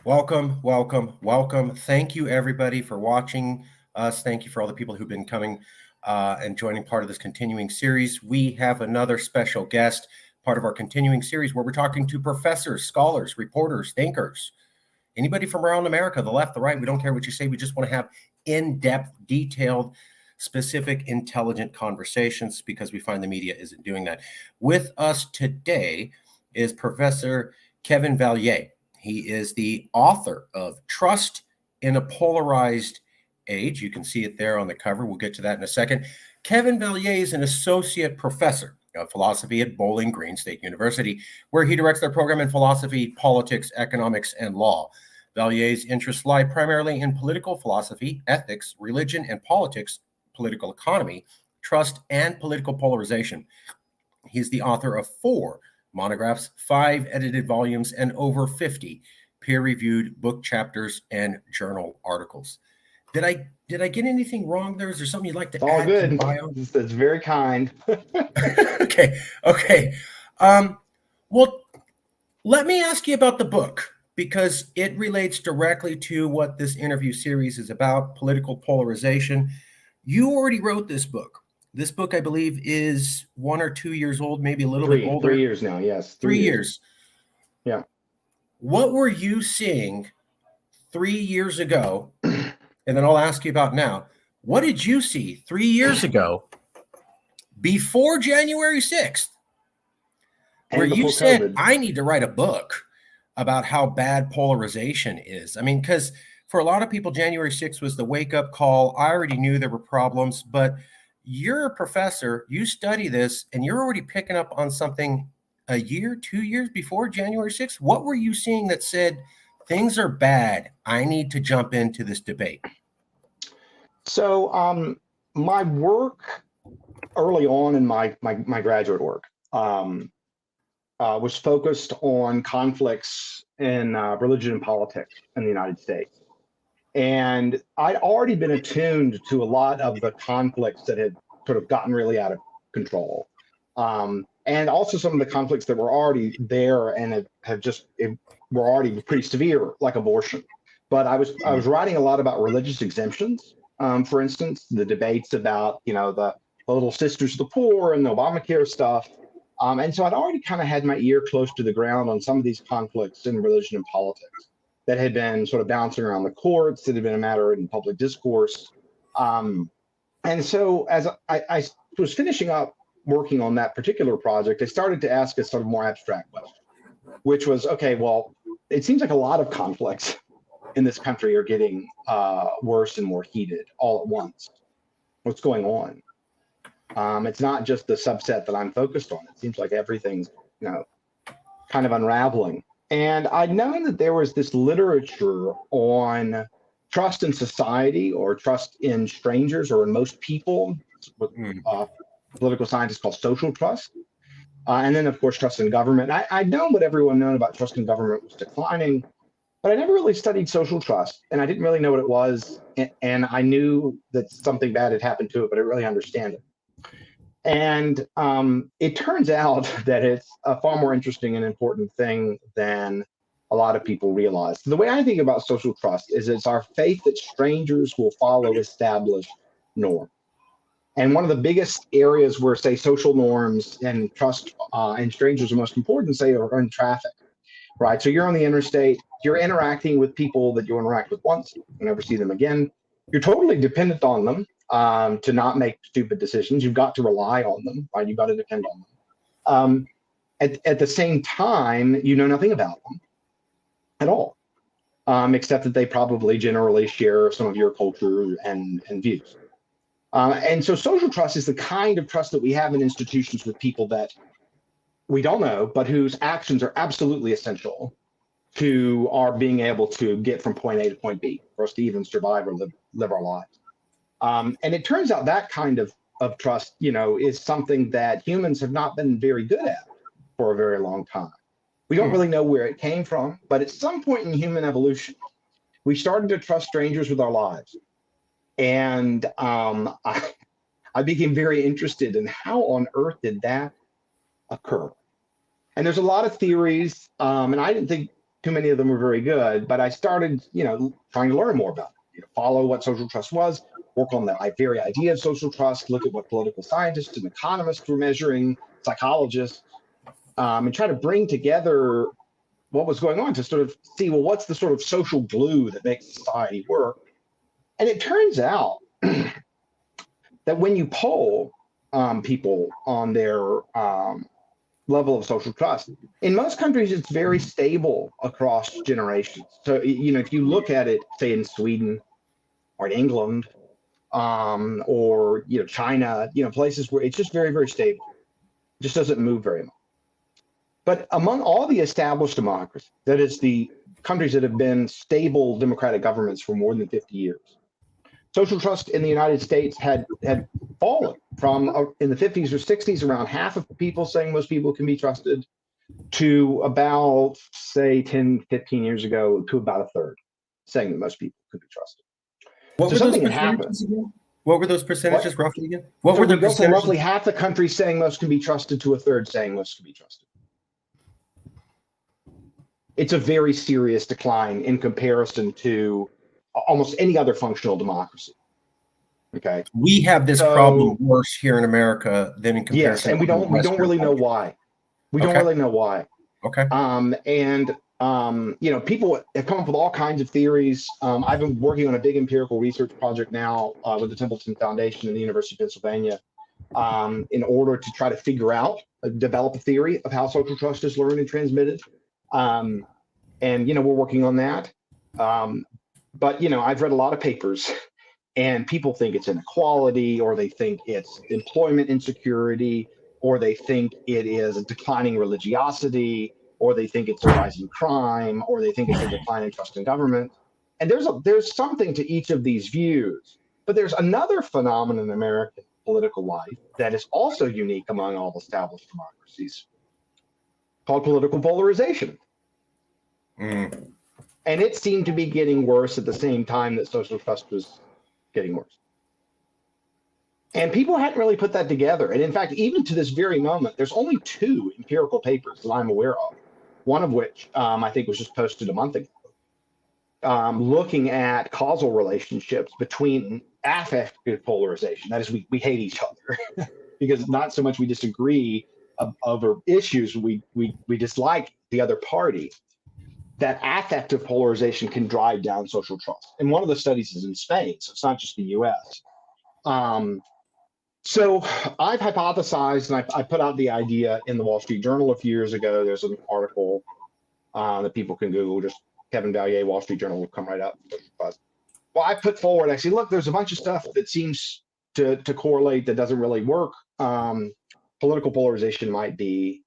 Welcome, welcome, welcome. Thank you, everybody, for watching us. Thank you for all the people who've been coming and joining part of this continuing series. We have another special guest, part of our continuing series, where we're talking to professors, scholars, reporters, thinkers, anybody from around America, the left, the right. We don't care what you say. We just want to have in-depth, detailed, specific, intelligent conversations because we find the media isn't doing that. With us today is Professor Kevin VALLIER. He is the author of Trust in a Polarized Age. You can see it there on the cover. We'll get to that in a second. Kevin VALLIER is an associate professor of philosophy at Bowling Green State University, where he directs their program in philosophy, politics, economics, and law. VALLIER's interests lie primarily in political philosophy, ethics, religion and politics, political economy, trust, and political polarization. He's the author of 4 monographs, 5 edited volumes, and over 50 peer-reviewed book chapters and journal articles. Did I get anything wrong there? Is there something you'd like to All add to good. the bio? That's very kind. Okay. Well, let me ask you about the book because it relates directly to what this interview series is about, political polarization. You already wrote this book. This book, I believe, is 1 or 2 years old, maybe a little bit older. 3 years now. Yes. 3 years. Yeah. What were you seeing 3 years ago? And then I'll ask you about now. What did you see 3 years ago before January 6th? Where you said, COVID. I need to write a book about how bad polarization is. I mean, because for a lot of people, January 6th was the wake-up call. I already knew there were problems, but you're a professor, you study this, and you're already picking up on something a year, 2 years before January 6th. What were you seeing that said, things are bad, I need to jump into this debate? So my work early on in my graduate work was focused on conflicts in religion and politics in the United States. And I'd already been attuned to a lot of the conflicts that had sort of gotten really out of control. And also some of the conflicts that were already there and were already pretty severe, like abortion. But I was writing a lot about religious exemptions. For instance, the debates about, the Little Sisters of the Poor and the Obamacare stuff. And so I'd already kind of had my ear close to the ground on some of these conflicts in religion and politics that had been sort of bouncing around the courts, that had been a matter in public discourse. And so as I was finishing up working on that particular project, I started to ask a sort of more abstract question, which was, okay, well, it seems like a lot of conflicts in this country are getting worse and more heated all at once. What's going on? It's not just the subset that I'm focused on. It seems like everything's, kind of unraveling. And I'd known that there was this literature on trust in society or trust in strangers or in most people, what political scientists call social trust. And then, of course, trust in government. I'd known what everyone known about trust in government was declining, but I never really studied social trust, and I didn't really know what it was. And I knew that something bad had happened to it, but I didn't really understand it. And it turns out that it's a far more interesting and important thing than a lot of people realize. So the way I think about social trust is it's our faith that strangers will follow established norms. And one of the biggest areas where, say, social norms and trust in strangers are most important, say, are in traffic, right? So you're on the interstate, you're interacting with people that you interact with once, you never see them again. You're totally dependent on them to not make stupid decisions. You've got to rely on them, right? You've got to depend on them. At the same time, you know nothing about them at all, except that they probably generally share some of your culture and views. And so social trust is the kind of trust that we have in institutions with people that we don't know, but whose actions are absolutely essential to our being able to get from point A to point B, for us to even survive or live our lives. And it turns out that kind of trust, is something that humans have not been very good at for a very long time. We don't really know where it came from, but at some point in human evolution, we started to trust strangers with our lives. And I became very interested in how on earth did that occur. And there's a lot of theories, and I didn't think Too many of them were very good, but I started, trying to learn more about it, follow what social trust was, work on the very idea of social trust, look at what political scientists and economists were measuring, psychologists, and try to bring together what was going on to sort of see, well, what's the sort of social glue that makes society work? And it turns out that when you poll people on their level of social trust, in most countries, it's very stable across generations. So, if you look at it, say in Sweden or in England, or China, places where it's just very, very stable, it just doesn't move very much. But among all the established democracies, that is the countries that have been stable democratic governments for more than 50 years, social trust in the United States had fallen from in the 50s or 60s, around half of people saying most people can be trusted, to about, say, 10, 15 years ago, to about a third saying that most people could be trusted. What So were those something had happened. percentages again? What were those percentages roughly again? What So were the we go from percentages? roughly half the country saying most can be trusted to a third saying most can be trusted. It's a very serious decline in comparison to almost any other functional democracy. Okay. We have this problem worse here in America than in comparison. Yes, and we don't really know why. We don't really know why. Okay. People have come up with all kinds of theories. I've been working on a big empirical research project now with the Templeton Foundation and the University of Pennsylvania in order to try to figure out, develop a theory of how social trust is learned and transmitted. We're working on that. But I've read a lot of papers, and people think it's inequality, or they think it's employment insecurity, or they think it is a declining religiosity, or they think it's a rising crime, or they think it's a decline in trust in government. And there's something to each of these views. But there's another phenomenon in American political life that is also unique among all established democracies, called political polarization. Mm. And it seemed to be getting worse at the same time that social trust was getting worse. And people hadn't really put that together. And in fact, even to this very moment, there's only 2 empirical papers that I'm aware of, one of which I think was just posted a month ago, looking at causal relationships between affective polarization. That is, we hate each other because not so much we disagree over issues, we dislike the other party. That affective polarization can drive down social trust. And one of the studies is in Spain, so it's not just the US. So I've hypothesized, and I put out the idea in the Wall Street Journal a few years ago. There's an article that people can Google, just Kevin VALLIER, Wall Street Journal will come right up. Well, I put forward, I say, look, there's a bunch of stuff that seems to correlate that doesn't really work. Political polarization might be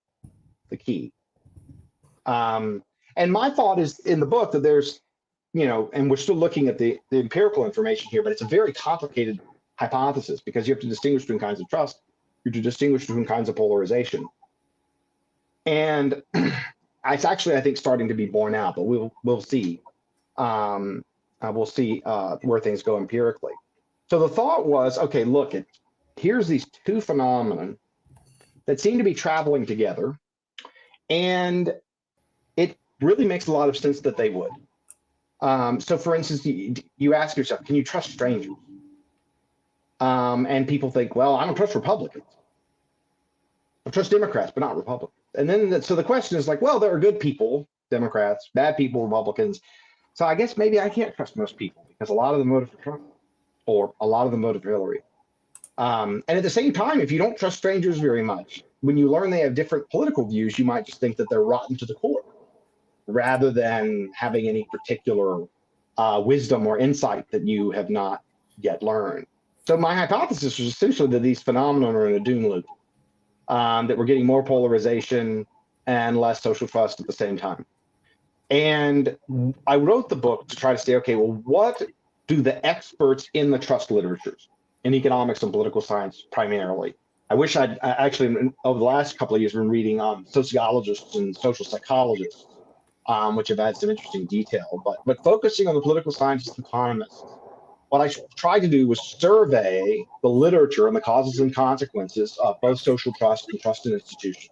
the key. And my thought is in the book that there's, and we're still looking at the empirical information here, but it's a very complicated hypothesis because you have to distinguish between kinds of trust, you have to distinguish between kinds of polarization. And it's actually, I think, starting to be borne out, but we'll see. We'll see where things go empirically. So the thought was, okay, look, here's these 2 phenomena that seem to be traveling together, and it really makes a lot of sense that they would. So for instance, you ask yourself, can you trust strangers? And people think, well, I don't trust Republicans. I trust Democrats, but not Republicans. And then, so the question is like, well, there are good people, Democrats, bad people, Republicans. So I guess maybe I can't trust most people because a lot of them voted for Trump, or a lot of them voted for Hillary. And at the same time, if you don't trust strangers very much, when you learn they have different political views, you might just think that they're rotten to the core, rather than having any particular wisdom or insight that you have not yet learned. So my hypothesis was essentially that these phenomena are in a doom loop, that we're getting more polarization and less social trust at the same time. And I wrote the book to try to say, okay, well, what do the experts in the trust literatures, in economics and political science primarily? I wish I'd actually, over the last couple of years, been reading sociologists and social psychologists, which have had some interesting detail. But focusing on the political scientists and economists, what I tried to do was survey the literature and the causes and consequences of both social trust and trust in institutions.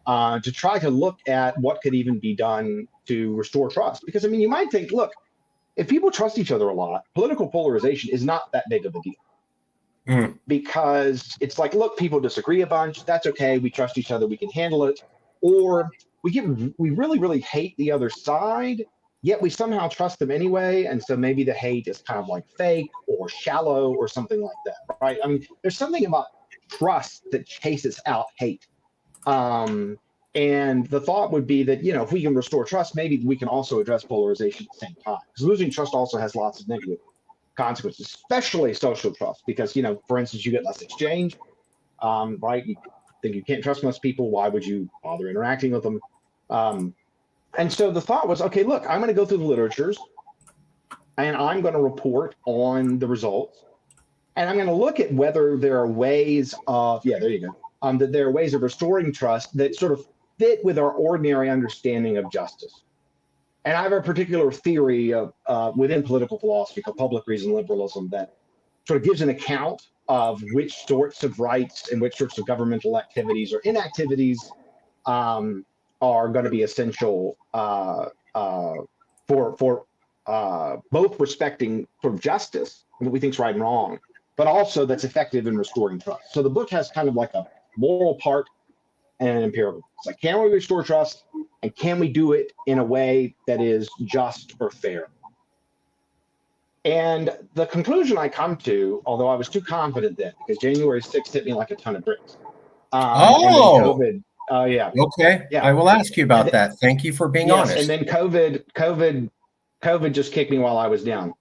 to try to look at what could even be done to restore trust. Because, I mean, you might think, look, if people trust each other a lot, political polarization is not that big of a deal. Because it's like, look, people disagree a bunch. That's okay. We trust each other. We can handle it. Or we really, really hate the other side, yet we somehow trust them anyway. And so maybe the hate is kind of like fake or shallow or something like that, right? I mean, there's something about trust that chases out hate. And the thought would be that, if we can restore trust, maybe we can also address polarization at the same time. Because losing trust also has lots of negative consequences, especially social trust, because, for instance, you get less exchange, right? You think you can't trust most people. Why would you bother interacting with them? And so the thought was, okay, look, I'm going to go through the literatures and I'm going to report on the results. And I'm going to look at whether there are ways of, there you go, that there are ways of restoring trust that sort of fit with our ordinary understanding of justice. And I have a particular theory of within political philosophy called public reason liberalism that sort of gives an account of which sorts of rights and which sorts of governmental activities or inactivities are going to be essential for both respecting sort of justice and what we think is right and wrong, but also that's effective in restoring trust. So the book has kind of like a moral part and an empirical. It's like, can we restore trust? And can we do it in a way that is just or fair? And the conclusion I come to, although I was too confident then, because January 6th hit me like a ton of bricks. And then COVID. Oh, yeah. Okay. Yeah. I will ask you about that. Thank you for being honest. And then COVID just kicked me while I was down.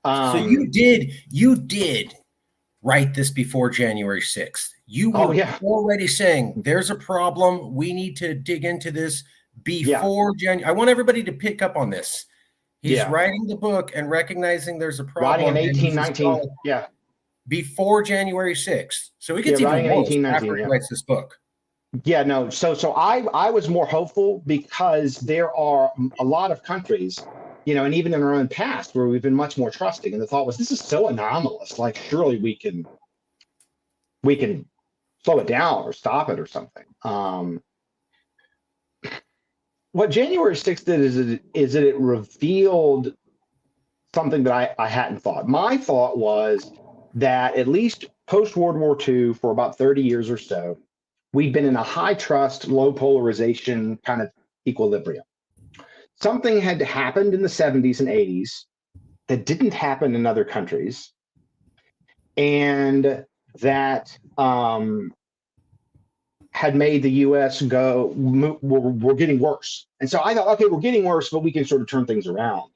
So you did write this before January 6th. You were already saying there's a problem. We need to dig into this before January. I want everybody to pick up on this. He's writing the book and recognizing there's a problem. Writing in 1819. Yeah. Before January 6th. So it gets even worse after he writes this book. Yeah, no. So I was more hopeful because there are a lot of countries, and even in our own past where we've been much more trusting. And the thought was, this is so anomalous. Like, surely we can slow it down or stop it or something. What January 6th did is that it revealed something that I hadn't thought. My thought was that at least post-World War II, for about 30 years or so, we've been in a high trust, low polarization kind of equilibrium. Something had happened in the 70s and 80s that didn't happen in other countries, and that had made the U.S. go, we're getting worse. And so I thought, okay, we're getting worse, but we can sort of turn things around.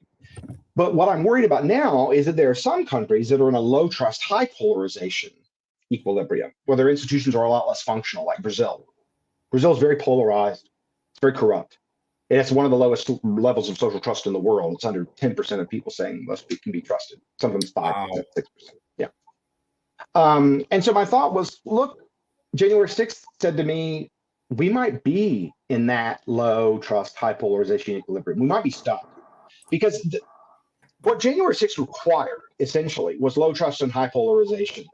But what I'm worried about now is that there are some countries that are in a low trust, high polarization equilibrium, where their institutions are a lot less functional, like Brazil. Brazil is very polarized. It's very corrupt. It has one of the lowest levels of social trust in the world. It's under 10% of people saying most people can be trusted. Sometimes 5%, 6%. Yeah. And so my thought was, look, January 6th said to me, we might be in that low trust, high polarization equilibrium. We might be stuck. Because what January 6th required, essentially, was low trust and high polarization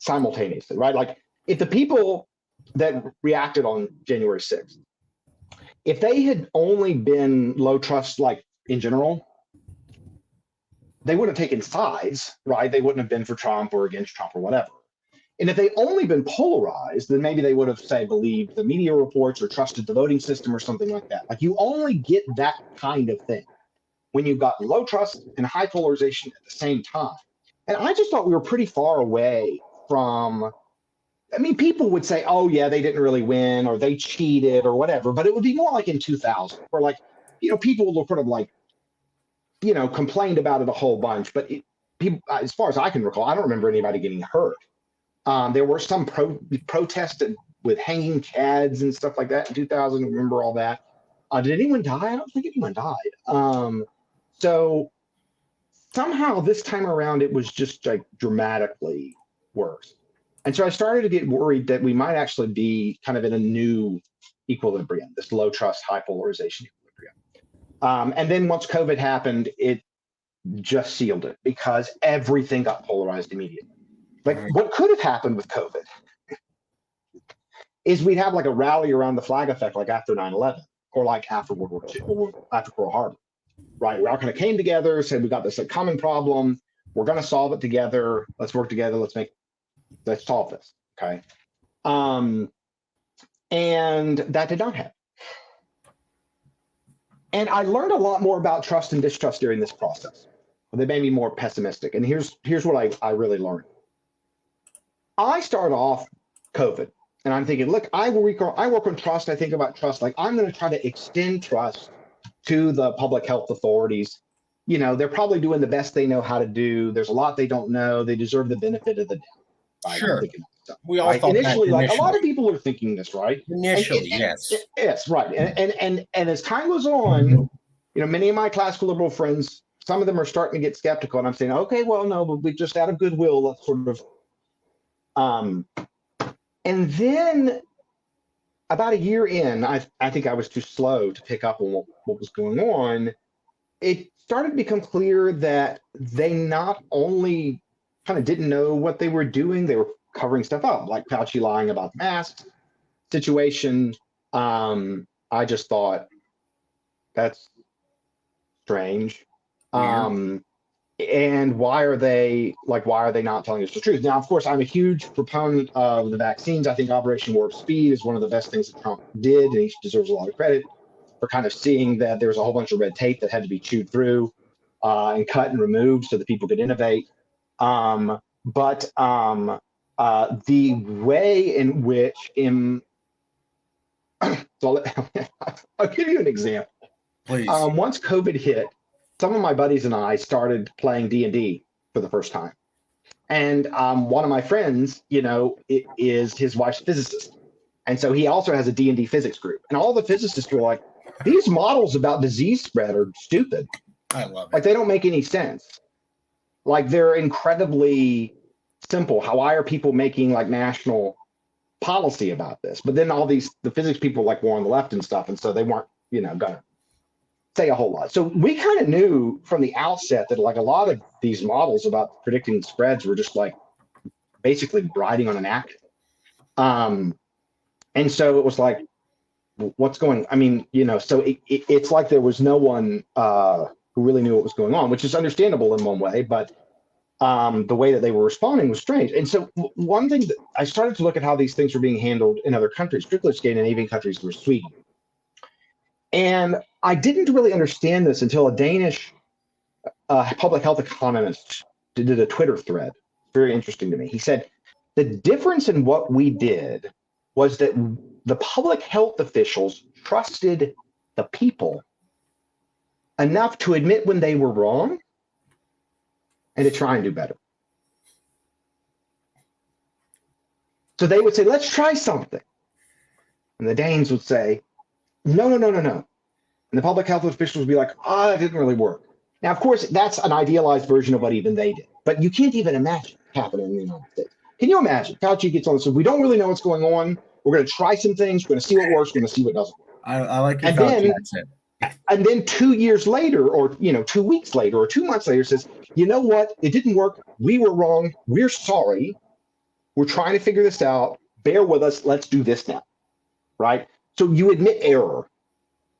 simultaneously, right? Like, if the people that reacted on January 6th, if they had only been low trust, like in general, they would have taken sides, right? They wouldn't have been for Trump or against Trump or whatever. And if they only been polarized, then maybe they would have, say, believed the media reports or trusted the voting system or something like that. Like, you only get that kind of thing when you've got low trust and high polarization at the same time. And I just thought we were pretty far away from, I mean, people would say, oh, yeah, they didn't really win or they cheated or whatever, but it would be more like in 2000 where, like, people will sort of like, complained about it a whole bunch. But people, as far as I can recall, I don't remember anybody getting hurt. There were some protests with hanging chads and stuff like that in 2000. I remember all that. Did anyone die? I don't think anyone died. So somehow this time around, it was just like dramatically worse. And so I started to get worried that we might actually be kind of in a new equilibrium, this low trust, high polarization equilibrium. And then once COVID happened, it just sealed it because everything got polarized immediately. Like, what could have happened with COVID is we'd have like a rally around the flag effect, like after 9/11 or like after World War II, or after Pearl Harbor, right? We all kind of came together, said we got this like common problem. We're going to solve it together. Let's work together. Let's solve this. Okay. And that did not happen. And I learned a lot more about trust and distrust during this process. They made me more pessimistic. And here's what I really learned. I start off COVID and I'm thinking, look, I work on trust. I think about trust. Like I'm going to try to extend trust to the public health authorities. You know, they're probably doing the best they know how to do. There's a lot they don't know. They deserve the benefit of the doubt. Right? Sure. We all right? thought initially, that like a lot of people are thinking this, right? Initially, yes. Yes, right. And as time goes on, you know, many of my classical liberal friends, some of them are starting to get skeptical, and I'm saying, okay, well, no, but we just out of goodwill, let's sort of. And then about a year in, I think I was too slow to pick up on what was going on. It started to become clear that they not only kind of didn't know what they were doing, they were covering stuff up, like Fauci lying about the mask situation. I just thought that's strange. And why are they not telling us the truth? Now, of course, I'm a huge proponent of the vaccines. I think Operation Warp Speed is one of the best things that Trump did, and he deserves a lot of credit for kind of seeing that there was a whole bunch of red tape that had to be chewed through and cut and removed so that people could innovate. But the way in which so I'll give you an example. Please. Once COVID hit, some of my buddies and I started playing D&D for the first time. And one of my friends, you know, is his wife's physicist. And so he also has a D&D physics group. And all the physicists were like, these models about disease spread are stupid. I love it. Like, they don't make any sense. Like, they're incredibly simple. Why are people making like national policy about this? But then the physics people like were on the left and stuff. And so they weren't, you know, gonna say a whole lot. So we kind of knew from the outset that like a lot of these models about predicting spreads were just like basically riding on an napkin. And so it was like, what's going, I mean, you know, so it's like there was no one who really knew what was going on, which is understandable in one way, but the way that they were responding was strange. And so one thing that I started to look at how these things were being handled in other countries, particularly Scandinavian countries, were Sweden. And I didn't really understand this until a Danish public health economist did a Twitter thread. Very interesting to me. He said, the difference in what we did was that the public health officials trusted the people enough to admit when they were wrong and to try and do better. So they would say, let's try something. And the Danes would say, no. And the public health officials would be like, oh, that didn't really work. Now, of course, that's an idealized version of what even they did. But you can't even imagine happening in the United States. Can you imagine? Fauci gets on and says, we don't really know what's going on. We're going to try some things. We're going to see what works. We're going to see what doesn't work. I like your Fauci accent. And then 2 years later, or 2 weeks later, or 2 months later, says, you know what? It didn't work. We were wrong. We're sorry. We're trying to figure this out. Bear with us. Let's do this now. Right? So you admit error.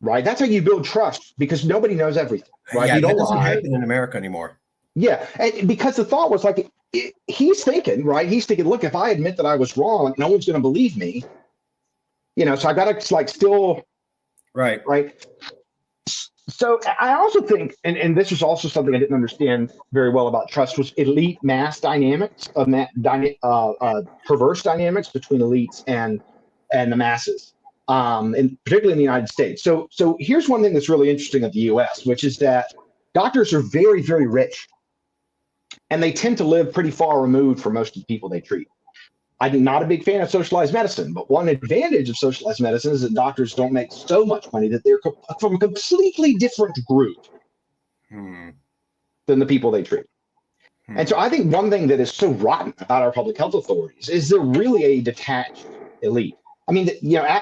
Right? That's how you build trust, because nobody knows everything. Right? Yeah, you don't that doesn't lie. happen in America anymore. Yeah. And because the thought was like, he's thinking, right? He's thinking, look, if I admit that I was wrong, no one's going to believe me. So I got to like still. Right. Right. So I also think, and this was also something I didn't understand very well about trust, was elite mass dynamics, perverse dynamics between elites and the masses, and particularly in the United States. So here's one thing that's really interesting of the U.S., which is that doctors are very, very rich, and they tend to live pretty far removed from most of the people they treat. I'm not a big fan of socialized medicine, but one advantage of socialized medicine is that doctors don't make so much money that they're from a completely different group than the people they treat. And so I think one thing that is so rotten about our public health authorities is they're really a detached elite. I mean,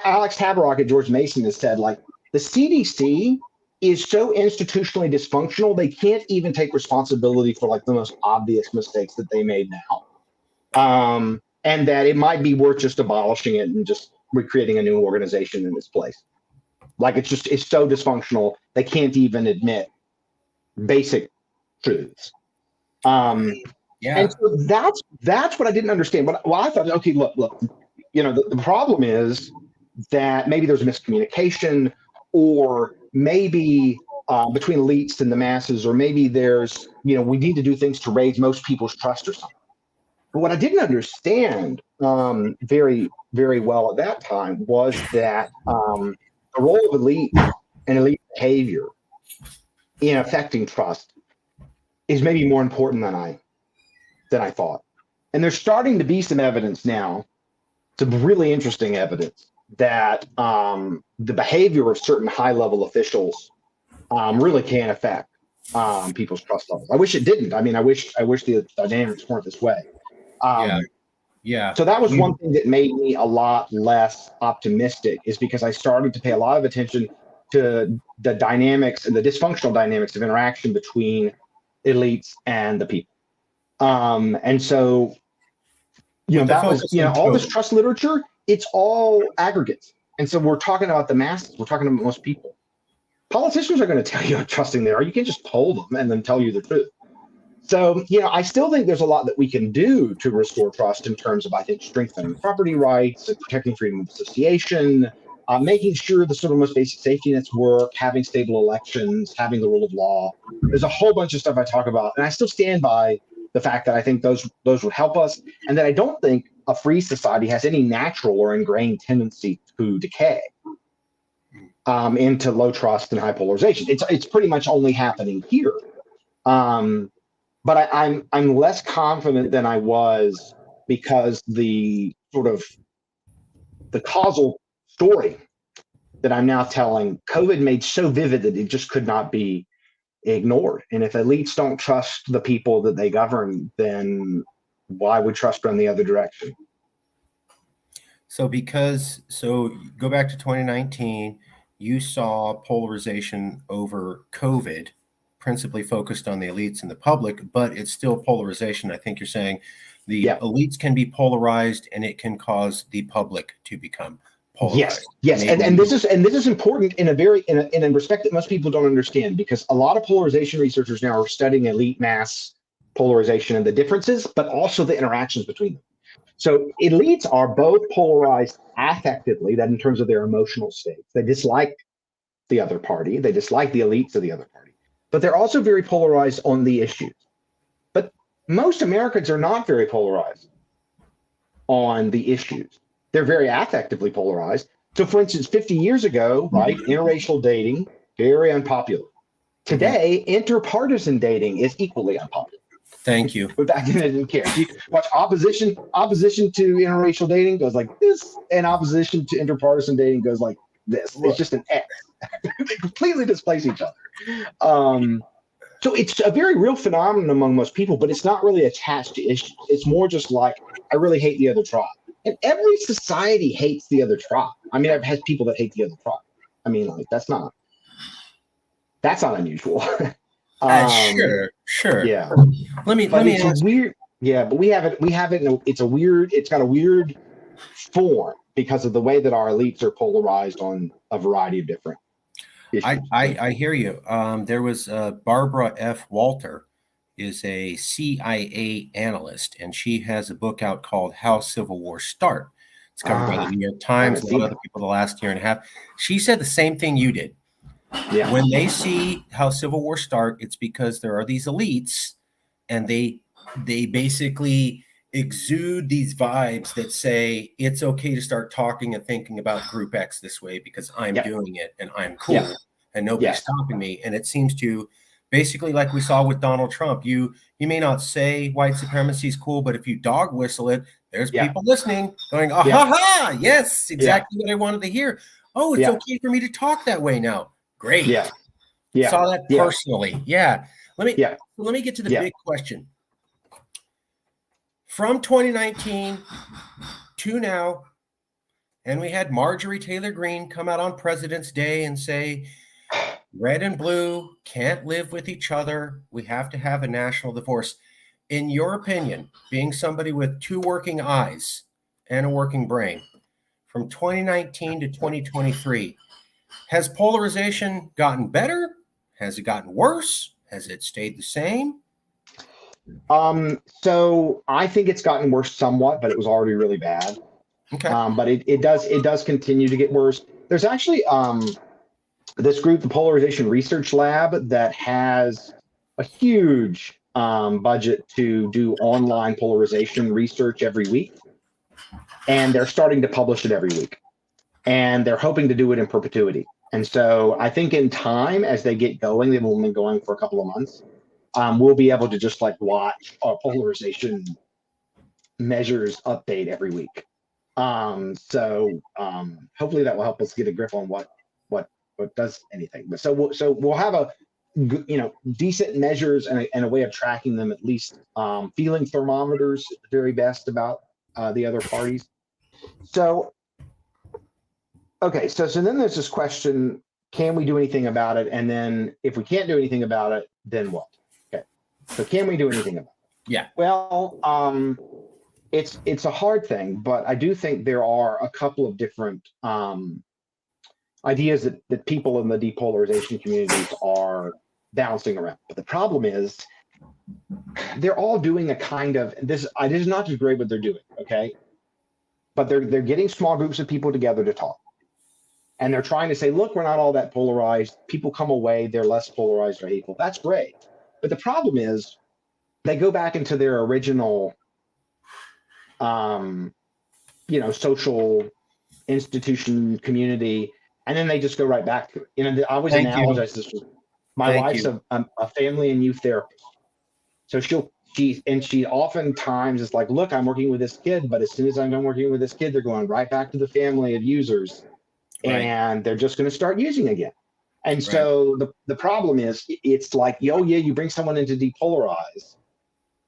Alex Tabarrok at George Mason has said, like, the CDC is so institutionally dysfunctional, they can't even take responsibility for like the most obvious mistakes that they made now. And that it might be worth just abolishing it and just creating a new organization in this place. Like it's so dysfunctional. They can't even admit basic truths. And so that's what I didn't understand. But I thought, okay, look, the problem is that maybe there's miscommunication, or maybe between elites and the masses, or maybe there's, we need to do things to raise most people's trust or something. But what I didn't understand very, very well at that time was that the role of elite and elite behavior in affecting trust is maybe more important than I thought. And there's starting to be some evidence now, some really interesting evidence, that the behavior of certain high-level officials really can affect people's trust levels. I wish it didn't. I mean, I wish the dynamics weren't this way. So that was one thing that made me a lot less optimistic, is because I started to pay a lot of attention to the dynamics and the dysfunctional dynamics of interaction between elites and the people. And so, that was, all this trust literature, it's all aggregates. And so we're talking about the masses. We're talking about most people. Politicians are going to tell you how trusting they are. You can't just poll them and then tell you the truth. So, I still think there's a lot that we can do to restore trust in terms of, I think, strengthening property rights, protecting freedom of association, making sure the sort of most basic safety nets work, having stable elections, having the rule of law. There's a whole bunch of stuff I talk about, and I still stand by the fact that I think those would help us, and that I don't think a free society has any natural or ingrained tendency to decay into low trust and high polarization. It's pretty much only happening here. But I'm less confident than I was, because the sort of the causal story that I'm now telling, COVID made so vivid that it just could not be ignored. And if elites don't trust the people that they govern, then why would trust run the other direction? So go back to 2019, you saw polarization over COVID, principally focused on the elites and the public, but it's still polarization. I think you're saying the elites can be polarized, and it can cause the public to become polarized. Yes. And this is important in a respect that most people don't understand, because a lot of polarization researchers now are studying elite mass polarization and the differences, but also the interactions between them. So elites are both polarized affectively, that in terms of their emotional states. They dislike the other party. They dislike the elites of the other party. But they're also very polarized on the issues. But most Americans are not very polarized on the issues. They're very affectively polarized. So, for instance, 50 years ago, right, interracial dating, very unpopular. Today, interpartisan dating is equally unpopular. Thank you. But back then, they didn't care. You watch opposition to interracial dating goes like this, and opposition to interpartisan dating goes like this. It's just an X. They completely displace each other. So it's a very real phenomenon among most people, but it's not really attached to issues. It's more just like, I really hate the other tribe. And every society hates the other tribe. I mean, I've had people that hate the other tribe. I mean, like, that's not unusual. Sure. Yeah. Let me ask. Weird. Yeah, but we have it. It's got a weird form because of the way that our elites are polarized on a variety of different issues. I hear you. There was Barbara F. Walter is a CIA analyst, and she has a book out called How Civil Wars Start. It's covered by the New York Times and a lot of other people the last year and a half. She said the same thing you did. Yeah. When they see how civil wars start, it's because there are these elites, and they basically exude these vibes that say it's okay to start talking and thinking about Group X this way because I'm doing it and I'm cool and nobody's stopping me. And it seems to basically, like we saw with Donald Trump, you may not say white supremacy is cool, but if you dog whistle it, there's people listening going, ha ha, yes, exactly what I wanted to hear. Oh, it's okay for me to talk that way now. Great. Yeah. Saw that personally. Yeah. Let me get to the big question. From 2019 to now, and we had Marjorie Taylor Greene come out on President's Day and say, red and blue can't live with each other. We have to have a national divorce. In your opinion, being somebody with two working eyes and a working brain, from 2019 to 2023. Has polarization gotten better? Has it gotten worse? Has it stayed the same? So I think it's gotten worse somewhat, but it was already really bad. Okay. But it does continue to get worse. There's actually this group, the Polarization Research Lab, that has a huge budget to do online polarization research every week, and they're starting to publish it every week, and they're hoping to do it in perpetuity. And so I think in time, as they get going, they've only been going for a couple of months. We'll be able to just like watch our polarization measures update every week. So hopefully that will help us get a grip on what does anything. But so we'll have a decent measures and a way of tracking them, at least feeling thermometers at the very best about the other parties. So okay, so then there's this question: can we do anything about it? And then if we can't do anything about it, then what? Okay, so can we do anything about it? Yeah. Well, it's a hard thing, but I do think there are a couple of different ideas that people in the depolarization communities are bouncing around. But the problem is they're all doing a kind of this. It is not just great what they're doing, okay? But they're getting small groups of people together to talk. And they're trying to say, look, we're not all that polarized. People come away, they're less polarized or hateful. That's great. But the problem is they go back into their original social institution community, and then they just go right back to it. I always analogize this with my wife's a family and youth therapist. So she oftentimes is like, look, I'm working with this kid, but as soon as I'm done working with this kid, they're going right back to the family of users. Right. And they're just going to start using again. And so the problem is, it's like, you bring someone in to depolarize,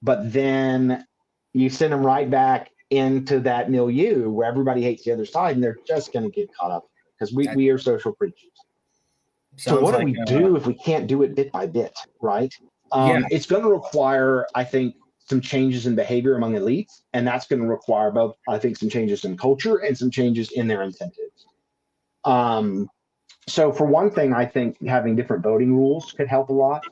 but then you send them right back into that milieu where everybody hates the other side, and they're just going to get caught up because we are social creatures. So what do we do if we can't do it bit by bit, right? It's going to require, I think, some changes in behavior among elites, and that's going to require both, I think, some changes in culture and some changes in their incentives. So for one thing, I think having different voting rules could help a lot.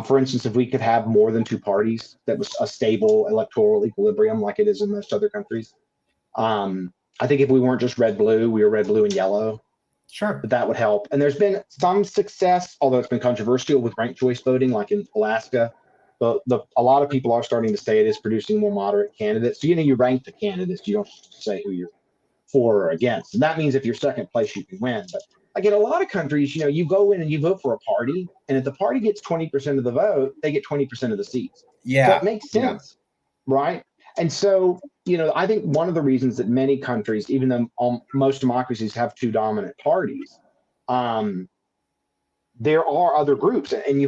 For instance, if we could have more than two parties, that was a stable electoral equilibrium like it is in most other countries. I think if we weren't just red-blue, we were red, blue, and yellow. Sure. That would help. And there's been some success, although it's been controversial with ranked choice voting, like in Alaska. But a lot of people are starting to say it is producing more moderate candidates. So, you rank the candidates. You don't say who you're for or against. And that means if you're second place, you can win. But like in a lot of countries, you go in and you vote for a party, and if the party gets 20% of the vote, they get 20% of the seats. Yeah. So it makes sense, right? And so, I think one of the reasons that many countries, even though most democracies have two dominant parties, there are other groups, and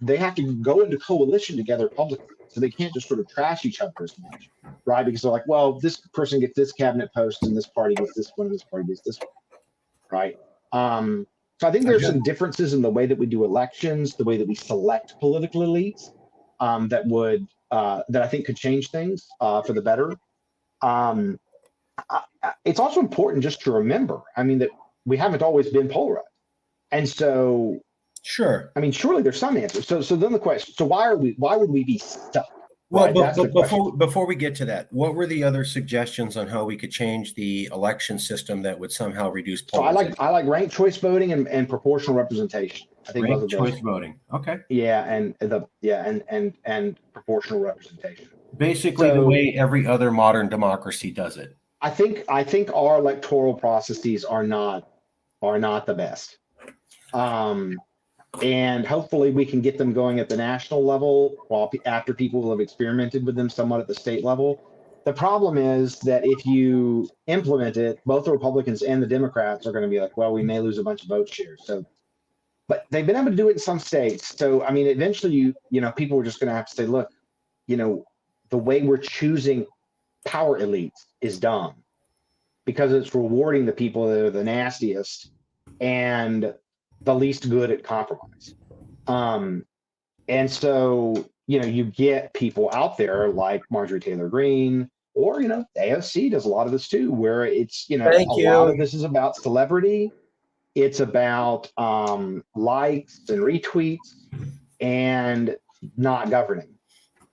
they have to go into coalition together publicly. So they can't just sort of trash each other as much, right? Because they're like, well, this person gets this cabinet post, and this party gets this one, and this party gets this one, right? So I think there's some differences in the way that we do elections, the way that we select political elites, that I think could change things for the better. It's also important just to remember, that we haven't always been polarized, and so sure. Surely there's some answers. So then the question: so why would we be stuck? Well, right? Before we get to that, what were the other suggestions on how we could change the election system that would somehow reduce polarization? So I like ranked choice voting and proportional representation. I think ranked choice voting. Okay. Yeah, and proportional representation. Basically, the way every other modern democracy does it. I think our electoral processes are not the best. And hopefully we can get them going at the national level after people will have experimented with them somewhat at the state level. The problem is that if you implement it, both the Republicans and the Democrats are going to be like, well, we may lose a bunch of vote shares. So, but they've been able to do it in some states. So, eventually people are just going to have to say, look, the way we're choosing power elites is dumb because it's rewarding the people that are the nastiest and the least good at compromise. And so, you get people out there like Marjorie Taylor Greene, or AOC does a lot of this too, where it's Thank a lot you. of this is about celebrity. It's about likes and retweets and not governing.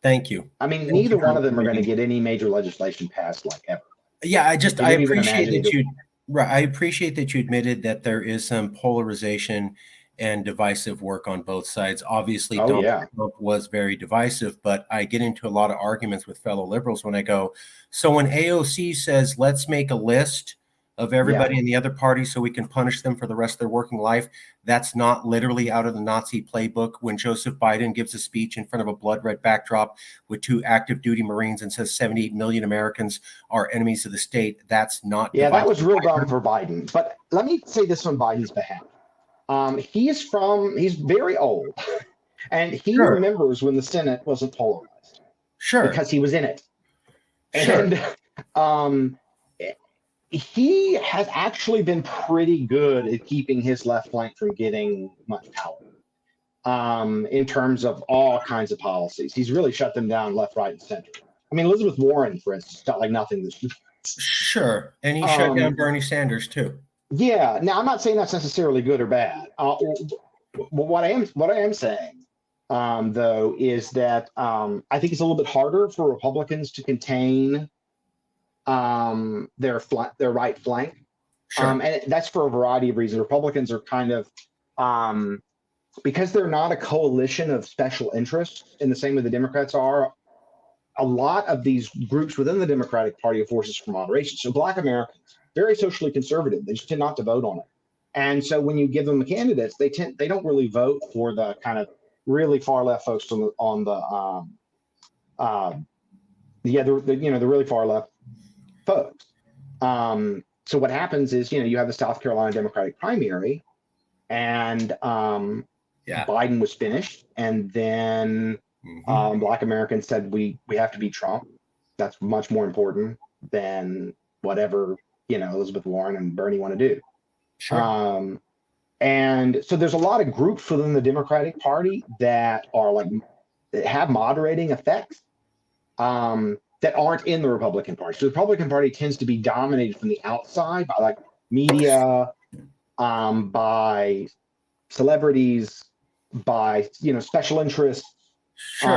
Thank you. I mean, Thank you neither one for of them are going to admitting. get any major legislation passed like ever. Yeah, I You couldn't even appreciate imagine that either. you right. I appreciate that you admitted that there is some polarization and divisive work on both sides. Obviously, Oh Donald yeah, Trump was very divisive, but I get into a lot of arguments with fellow liberals when I go, so when AOC says, let's make a list of yeah, everybody in the other party so we can punish them for the rest of their working life, that's not literally out of the Nazi playbook. When Joseph Biden gives a speech in front of a blood red backdrop with 2 active duty Marines and says 78 million Americans are enemies of the state, that's not yeah. That divisive. was real dumb for Biden. But let me say this on Biden's behalf. He's very old, and he Sure, remembers when the Senate wasn't polarized sure, because he was in it. sure. And um, he has actually been pretty good at keeping his left flank from getting much power in terms of all kinds of policies. He's really shut them down left, right, and center. I mean, Elizabeth Warren, for instance, got like nothing this year. Sure. And he shut down Bernie Sanders too. Yeah. Now, I'm not saying that's necessarily good or bad. What I am saying, though, is that I think it's a little bit harder for Republicans to contain their right flank, Sure. and that's for a variety of reasons. Republicans are kind of because they're not a coalition of special interests in the same way the Democrats are. A lot of these groups within the Democratic Party are forces for moderation. So Black Americans, very socially conservative, they just tend not to vote on it. And so when you give them the candidates, they don't really vote for the kind of really far left folks on the really far left folks. So what happens is you have the South Carolina Democratic primary, and Yeah. Biden was finished, and then Black Americans said we have to beat Trump. That's much more important than whatever Elizabeth Warren and Bernie want to do. Sure. And so there's a lot of groups within the Democratic Party that have moderating effects that aren't in the Republican Party. So the Republican Party tends to be dominated from the outside by like media, by celebrities, by special interests. Sure.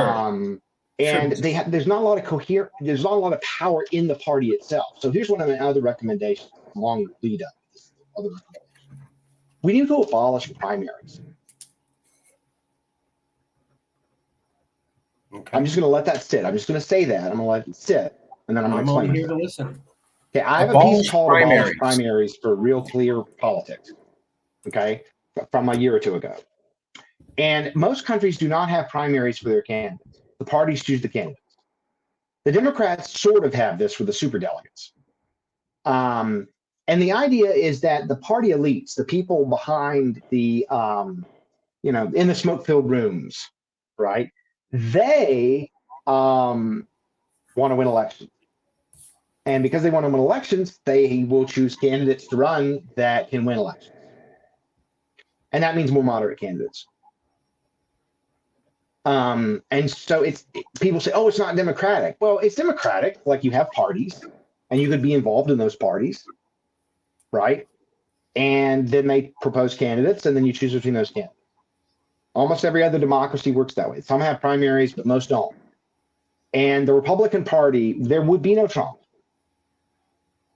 And Sure. there's not a lot of there's not a lot of power in the party itself. So here's one of my other recommendations, long lead up. We need to abolish primaries. Okay. I'm just going to let that sit. I'm just going to say that. I'm going to let it sit, and then I'm going to I'm explain only here myself. to listen. Okay, I have a piece called Abolish Primaries for Real Clear Politics, okay, from a year or two ago. And most countries do not have primaries for their candidates. The parties choose the candidates. The Democrats sort of have this for the superdelegates. And the idea is that the party elites, the people behind the, in the smoke-filled rooms, right, they want to win elections. And because they want to win elections, they will choose candidates to run that can win elections. And that means more moderate candidates. And so people say, oh, it's not democratic. Well, it's democratic. Like you have parties and you could be involved in those parties, right? And then they propose candidates and then you choose between those candidates. Almost every other democracy works that way. Some have primaries, but most don't. And the Republican Party, there would be no Trump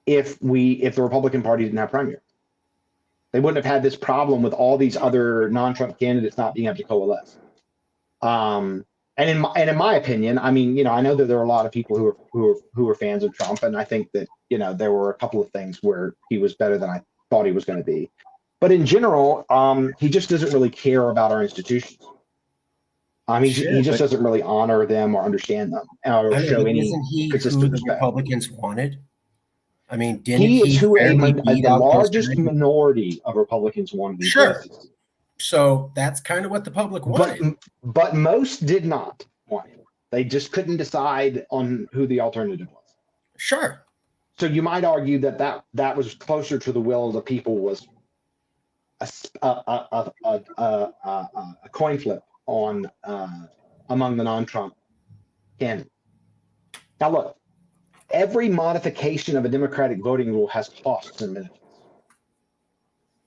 if the Republican Party didn't have primaries. They wouldn't have had this problem with all these other non-Trump candidates not being able to coalesce. And in my opinion, I mean, I know that there are a lot of people who are fans of Trump, and I think that there were a couple of things where he was better than I thought he was going to be. But in general, he just doesn't really care about our institutions. He just doesn't really honor them or understand them or show any isn't he who consistent the respect. Republicans wanted? I mean, didn't He is who fairly beat the out those largest guys? minority of Republicans wanted. Sure. So that's kind of what the public wanted. But most did not want it. They just couldn't decide on who the alternative was. Sure. So you might argue that was closer to the will of the people, was a coin flip among the non-Trump candidates. Now look, Every modification of a democratic voting rule has costs and benefits.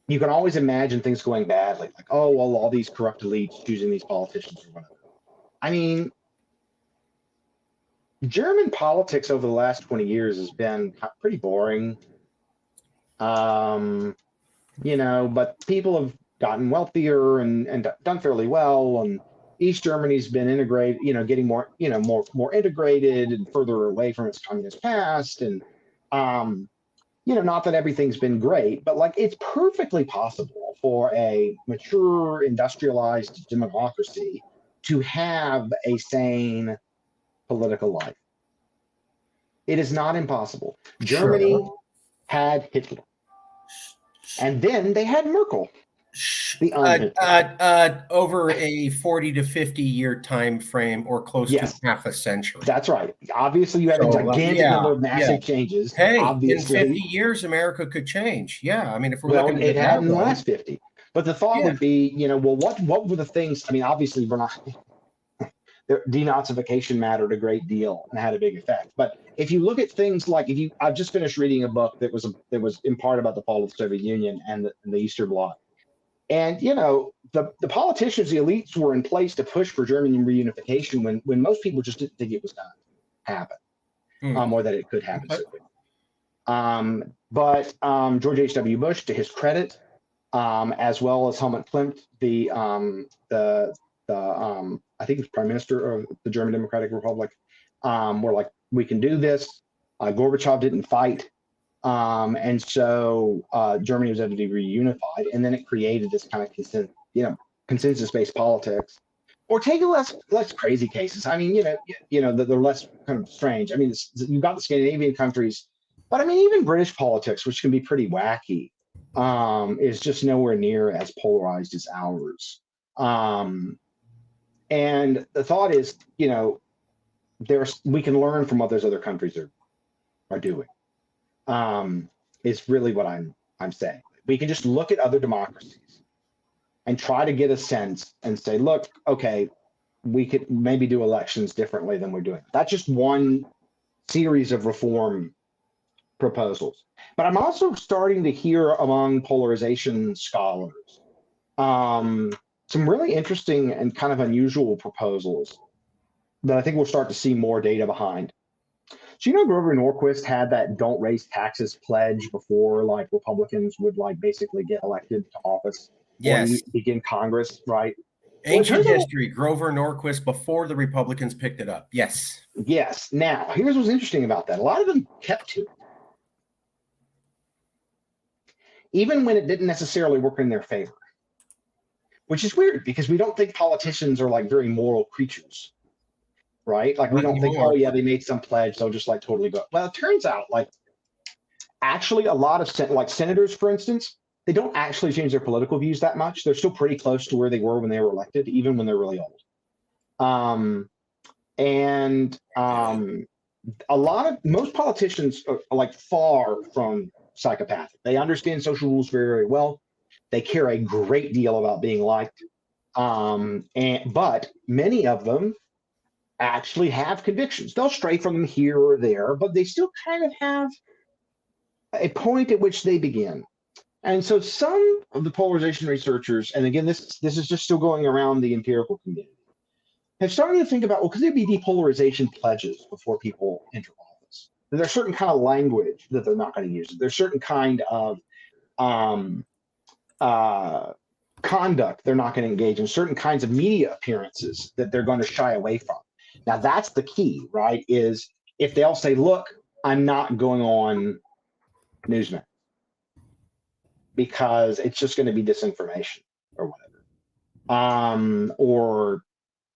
You can always imagine things going badly, like, oh, well, all these corrupt elites choosing these politicians or whatever. I mean, German politics over the last 20 years has been pretty boring. But people have gotten wealthier and done fairly well, and East Germany's been integrated, getting more integrated and further away from its communist past. And not that everything's been great, but like it's perfectly possible for a mature industrialized democracy to have a sane political life. It is not impossible. Germany had Hitler. And then they had Merkel. Over a 40 to 50 year time frame, or close to half a century. That's right. Obviously, you have a gigantic number of massive changes. Hey, obviously, in 50 years, America could change. Yeah, I mean, if we're well, looking it hadn't in the last 50. But the thought would be, what were the things? I mean, obviously, we're not. Denazification mattered a great deal and had a big effect. But if you look at things like, I've just finished reading a book that was in part about the fall of the Soviet Union and the Eastern Bloc. And, the politicians, the elites were in place to push for German reunification when most people just didn't think it was going to happen, or that it could happen so quickly. But George H.W. Bush, to his credit, as well as Helmut Klimt, I think it was Prime Minister of the German Democratic Republic, were like, we can do this. Gorbachev didn't fight. And so Germany was able to be reunified, and then it created this kind of consensus-based politics. Or take a less crazy cases. I mean, they're less kind of strange. I mean, you've got the Scandinavian countries, but I mean, even British politics, which can be pretty wacky, is just nowhere near as polarized as ours. And the thought is, we can learn from what those other countries are doing. Is really what I'm saying. We can just look at other democracies and try to get a sense and say, look, okay, we could maybe do elections differently than we're doing. That's just one series of reform proposals. But I'm also starting to hear among polarization scholars some really interesting and kind of unusual proposals that I think we'll start to see more data behind. So, Grover Norquist had that "Don't Raise Taxes" pledge before, like, Republicans would basically get elected to office. Yes. Or begin Congress, right? Ancient history, Grover Norquist before the Republicans picked it up. Yes. Yes. Now, here's what's interesting about that. A lot of them kept to it, even when it didn't necessarily work in their favor, which is weird because we don't think politicians are like very moral creatures. Right? Like, we don't think, oh yeah, they made some pledge, they'll just totally go. Well, it turns out actually a lot of senators, for instance, they don't actually change their political views that much. They're still pretty close to where they were when they were elected, even when they're really old. Most politicians are far from psychopathic. They understand social rules very, very well. They care a great deal about being liked. But many of them actually have convictions. They'll stray from them here or there, but they still kind of have a point at which they begin. And so some of the polarization researchers, and again, this is just still going around the empirical community, have started to think about, well, could there be depolarization pledges before people enter office? There's a certain kind of language that they're not going to use. There's certain kind of conduct they're not going to engage in, certain kinds of media appearances that they're going to shy away from. Now, that's the key, right? Is if they'll say, look, I'm not going on Newsmax because it's just going to be disinformation or whatever. Or,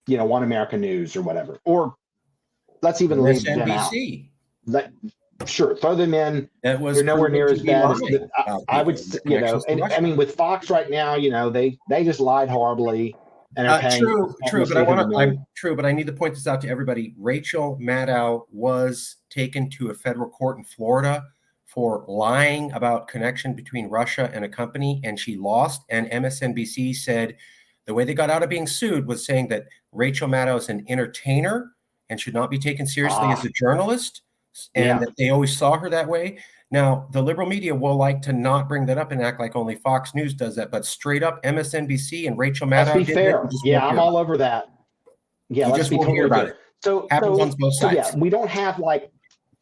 One American News or whatever. Or let's even leave them out. Sure, throw them in. They're nowhere near as bad as I would, I mean, with Fox right now, they just lied horribly. True, but I need to point this out to everybody. Rachel Maddow was taken to a federal court in Florida for lying about connection between Russia and a company, and she lost. And MSNBC said the way they got out of being sued was saying that Rachel Maddow is an entertainer and should not be taken seriously as a journalist. and that they always saw her that way. Now, the liberal media will like to not bring that up and act like only Fox News does that, but straight up MSNBC and Rachel Maddow Let's be did fair. that. Yeah, I'm all over that. Yeah, you let's just be won't totally hear about fair. it. So Happens on both sides. Yeah, we don't have like,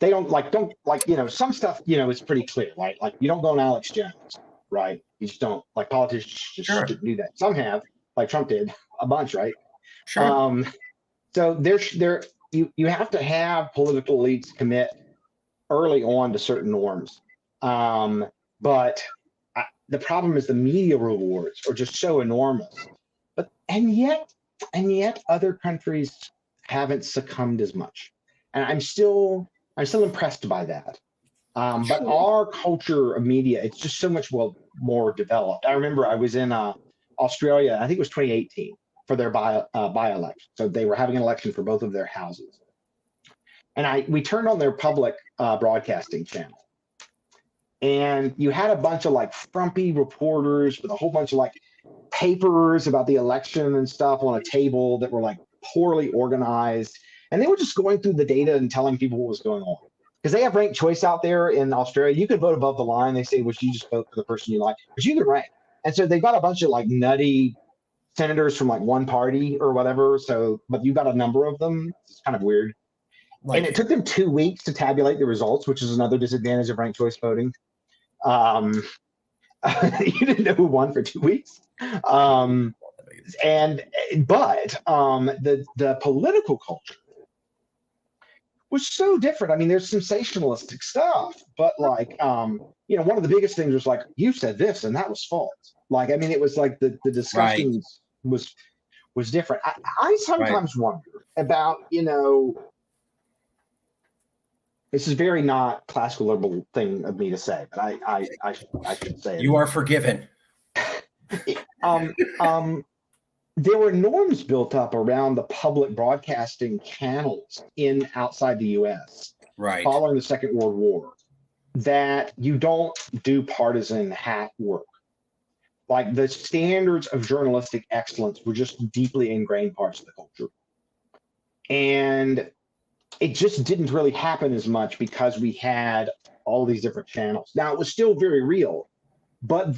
they don't like, you know, some stuff, you know, is pretty clear, right? Like you don't go on Alex Jones, right? You just don't, like politicians just shouldn't do that. Some have, like Trump did a bunch, right? Sure. So you have to have political elites commit early on to certain norms. But the problem is the media rewards are just so enormous. But and yet other countries haven't succumbed as much, and I'm still impressed by that. But our culture of media, it's just so much more developed. I remember I was in Australia, I think it was 2018, for their by-election. So they were having an election for both of their houses. And we turned on their public broadcasting channel. And you had a bunch of like frumpy reporters with a whole bunch of like papers about the election and stuff on a table that were like poorly organized. And they were just going through the data and telling people what was going on. Because they have ranked choice out there in Australia. You can vote above the line. They say, well, you just vote for the person you like, but you can rank. And so they've got a bunch of like nutty senators from like one party or whatever. So, but you've got a number of them. It's kind of weird. And it took them 2 weeks to tabulate the results, which is another disadvantage of ranked choice voting. You didn't know who won for 2 weeks. But the political culture was so different. I mean, there's sensationalistic stuff, but like, you know, one of the biggest things was like, you said this and that was false. Like, I mean, it was like the discussions was different. I sometimes wonder about, you know, this is very not classical liberal thing of me to say, but I should say it. You are forgiven. There were norms built up around the public broadcasting channels outside the U.S. Following the Second World War, that you don't do partisan hack work. Like the standards of journalistic excellence were just deeply ingrained parts of the culture. And it just didn't really happen as much because we had all these different channels. Now it was still very real, but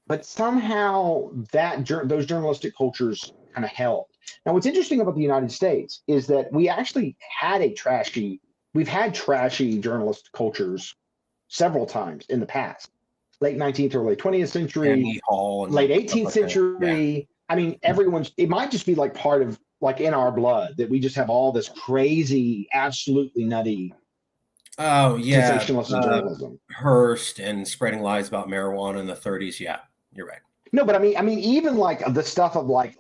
but somehow those journalistic cultures kind of held. Now, what's interesting about the United States is that we actually had we've had trashy journalist cultures several times in the past, late 19th or late 20th century, late 18th century. Yeah. I mean, it might just be like part of, like in our blood, that we just have all this crazy, absolutely nutty sensationalist journalism. Hearst and spreading lies about marijuana in the 30s. Yeah, you're right. No, but I mean, even like the stuff of like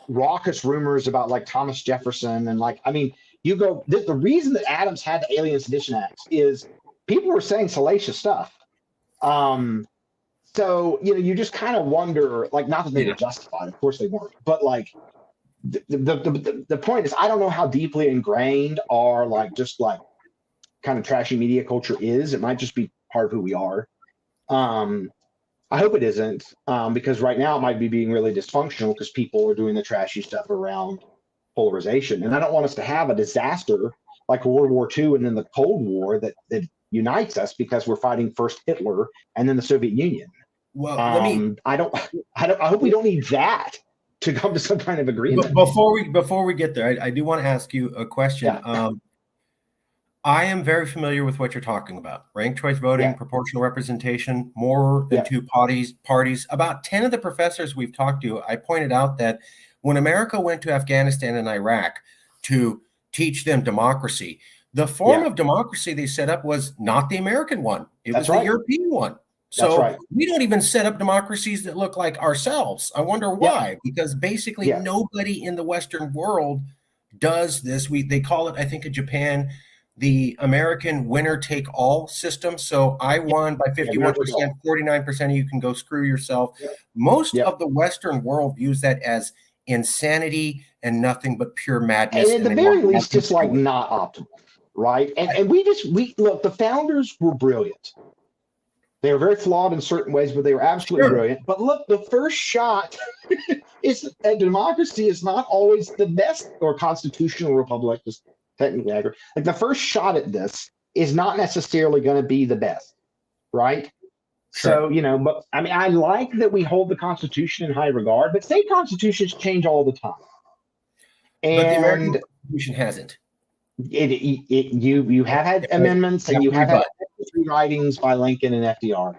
raucous rumors about like Thomas Jefferson and like, I mean, the reason that Adams had the Alien Sedition Act is people were saying salacious stuff. So, you know, you just kind of wonder, like, not that they were justified, of course they weren't, but like the point is, I don't know how deeply ingrained our like just like kind of trashy media culture is. It might just be part of who we are. I hope it isn't, because right now it might be being really dysfunctional because people are doing the trashy stuff around polarization. And I don't want us to have a disaster like World War II and then the Cold War that unites us because we're fighting first Hitler and then the Soviet Union. Well, I hope we don't need that to come to some kind of agreement. But before we get there, I do want to ask you a question. Yeah. I am very familiar with what you're talking about. Ranked choice voting, proportional representation, more than two parties. About 10 of the professors we've talked to, I pointed out that when America went to Afghanistan and Iraq to teach them democracy, the form of democracy they set up was not the American one. It was the European one. So we don't even set up democracies that look like ourselves. I wonder why, because basically nobody in the Western world does this. They call it, I think, in Japan, the American winner-take-all system. So I won by 51%, 49% of you can go screw yourself. Most of the Western world views that as insanity and nothing but pure madness. And at the very least, just like not optimal, right? And we look, the founders were brilliant. They were very flawed in certain ways, but they were absolutely brilliant. But look, the first shot a democracy is not always the best, or constitutional republic, just technically accurate. Like the first shot at this is not necessarily going to be the best, right? Sure. So, but I mean, I like that we hold the Constitution in high regard, but state constitutions change all the time. But the American And Constitution hasn't. you have had amendments, and you have had rewritings by Lincoln and FDR.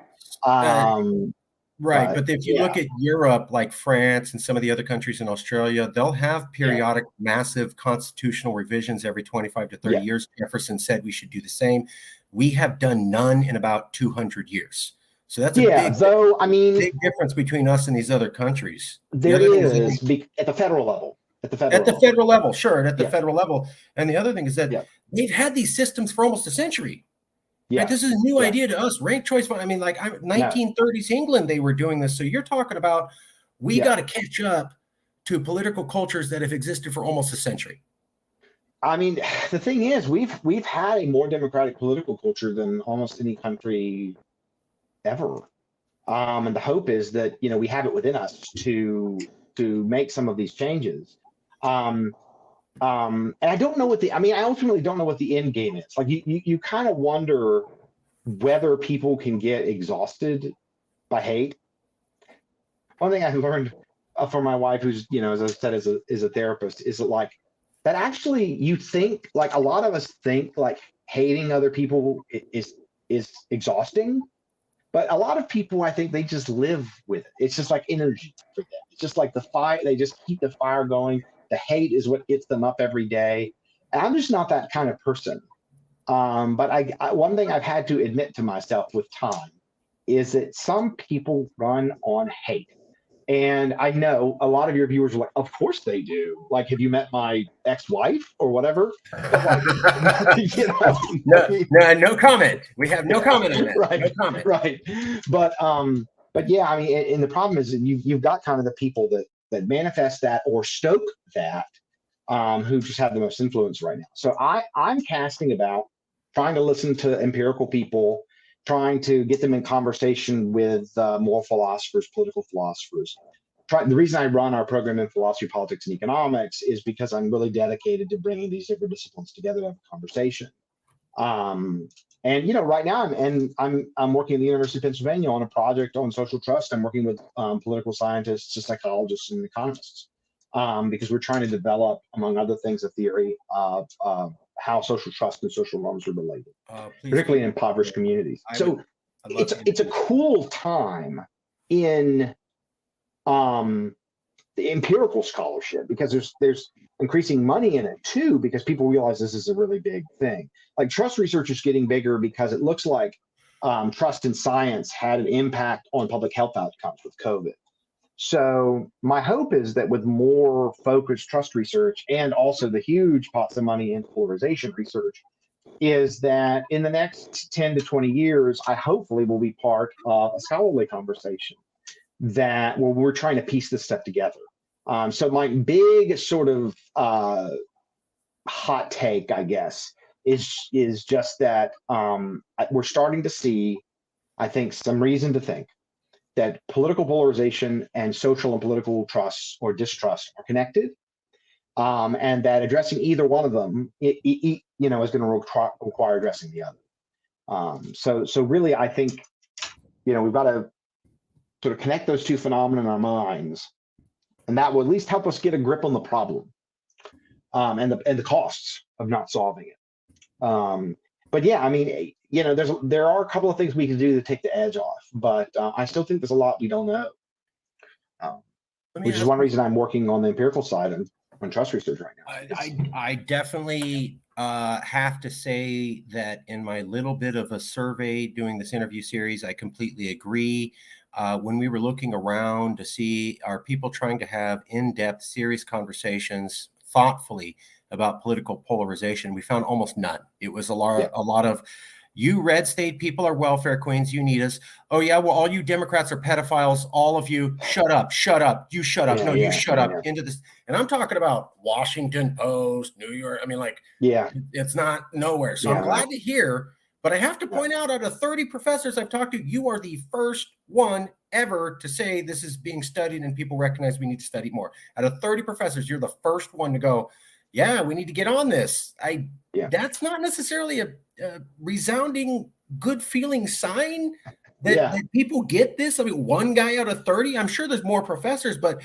Right. But if you look at Europe, like France and some of the other countries in Australia, they'll have periodic massive constitutional revisions every 25 to 30 years. Jefferson said we should do the same. We have done none in about 200 years. So that's a big difference between us and these other countries. There is at the federal level. At the federal level, sure, at the federal level. And the other thing is that they've had these systems for almost a century. Yeah. Right? This is a new idea to us. Ranked choice. I mean, like 1930s England, they were doing this. So you're talking about we got to catch up to political cultures that have existed for almost a century. I mean, the thing is, we've had a more democratic political culture than almost any country ever. And the hope is that we have it within us to make some of these changes. And I don't know I ultimately don't know what the end game is. Like you kind of wonder whether people can get exhausted by hate. One thing I learned from my wife, who's, as I said, is a therapist, is that actually you think, like, a lot of us think like hating other people is exhausting. But a lot of people, I think, they just live with it. It's just like energy for them. It's just like the fire. They just keep the fire going. The hate is what gets them up every day. And I'm just not that kind of person. But I one thing I've had to admit to myself with time is that some people run on hate. And I know a lot of your viewers are like, of course they do. Like, have you met my ex-wife or whatever? Like, no comment. We have no comment on that. Right, no comment. Right. But yeah, I mean, and the problem is that you've got kind of the people that manifest that or stoke that, who just have the most influence right now. So I'm casting about trying to listen to empirical people, trying to get them in conversation with moral philosophers, political philosophers. The reason I run our program in philosophy, politics, and economics is because I'm really dedicated to bringing these different disciplines together to have a conversation. And right now I'm working at the University of Pennsylvania on a project on social trust. I'm working with political scientists, psychologists, and economists, because we're trying to develop, among other things, a theory of how social trust and social norms are related, particularly in impoverished communities. So it's a cool time in the empirical scholarship, because there's increasing money in it too, because people realize this is a really big thing. Like, trust research is getting bigger because it looks like trust in science had an impact on public health outcomes with COVID. So my hope is that with more focused trust research, and also the huge pots of money in polarization research, is that in the next 10 to 20 years, I hopefully will be part of a scholarly conversation where we're trying to piece this stuff together. So my big sort of hot take, I guess, is just that we're starting to see, I think, some reason to think that political polarization and social and political trust or distrust are connected, and that addressing either one of them, is going to require addressing the other. So really, I think, we've got to sort of connect those two phenomena in our minds, and that will at least help us get a grip on the problem, and the costs of not solving it. But yeah, I mean, there are a couple of things we can do to take the edge off, but I still think there's a lot we don't know, which is one reason I'm working on the empirical side on trust research right now. I definitely have to say that in my little bit of a survey doing this interview series, I completely agree. When we were looking around to see, are people trying to have in-depth, serious conversations thoughtfully about political polarization, we found almost none. It was a lot of, you red state people are welfare queens, you need us. Oh yeah, well, all you Democrats are pedophiles, all of you, shut up, you shut up. You shut up into this. And I'm talking about Washington Post, New York. I mean, like, it's not nowhere. So I'm glad to hear, But I have to point out of 30 professors I've talked to, you are the first one ever to say this is being studied and people recognize we need to study more. Out of 30 professors, you're the first one to go, yeah, we need to get on this. That's not necessarily a resounding good feeling sign that people get this. I mean, one guy out of 30, I'm sure there's more professors, but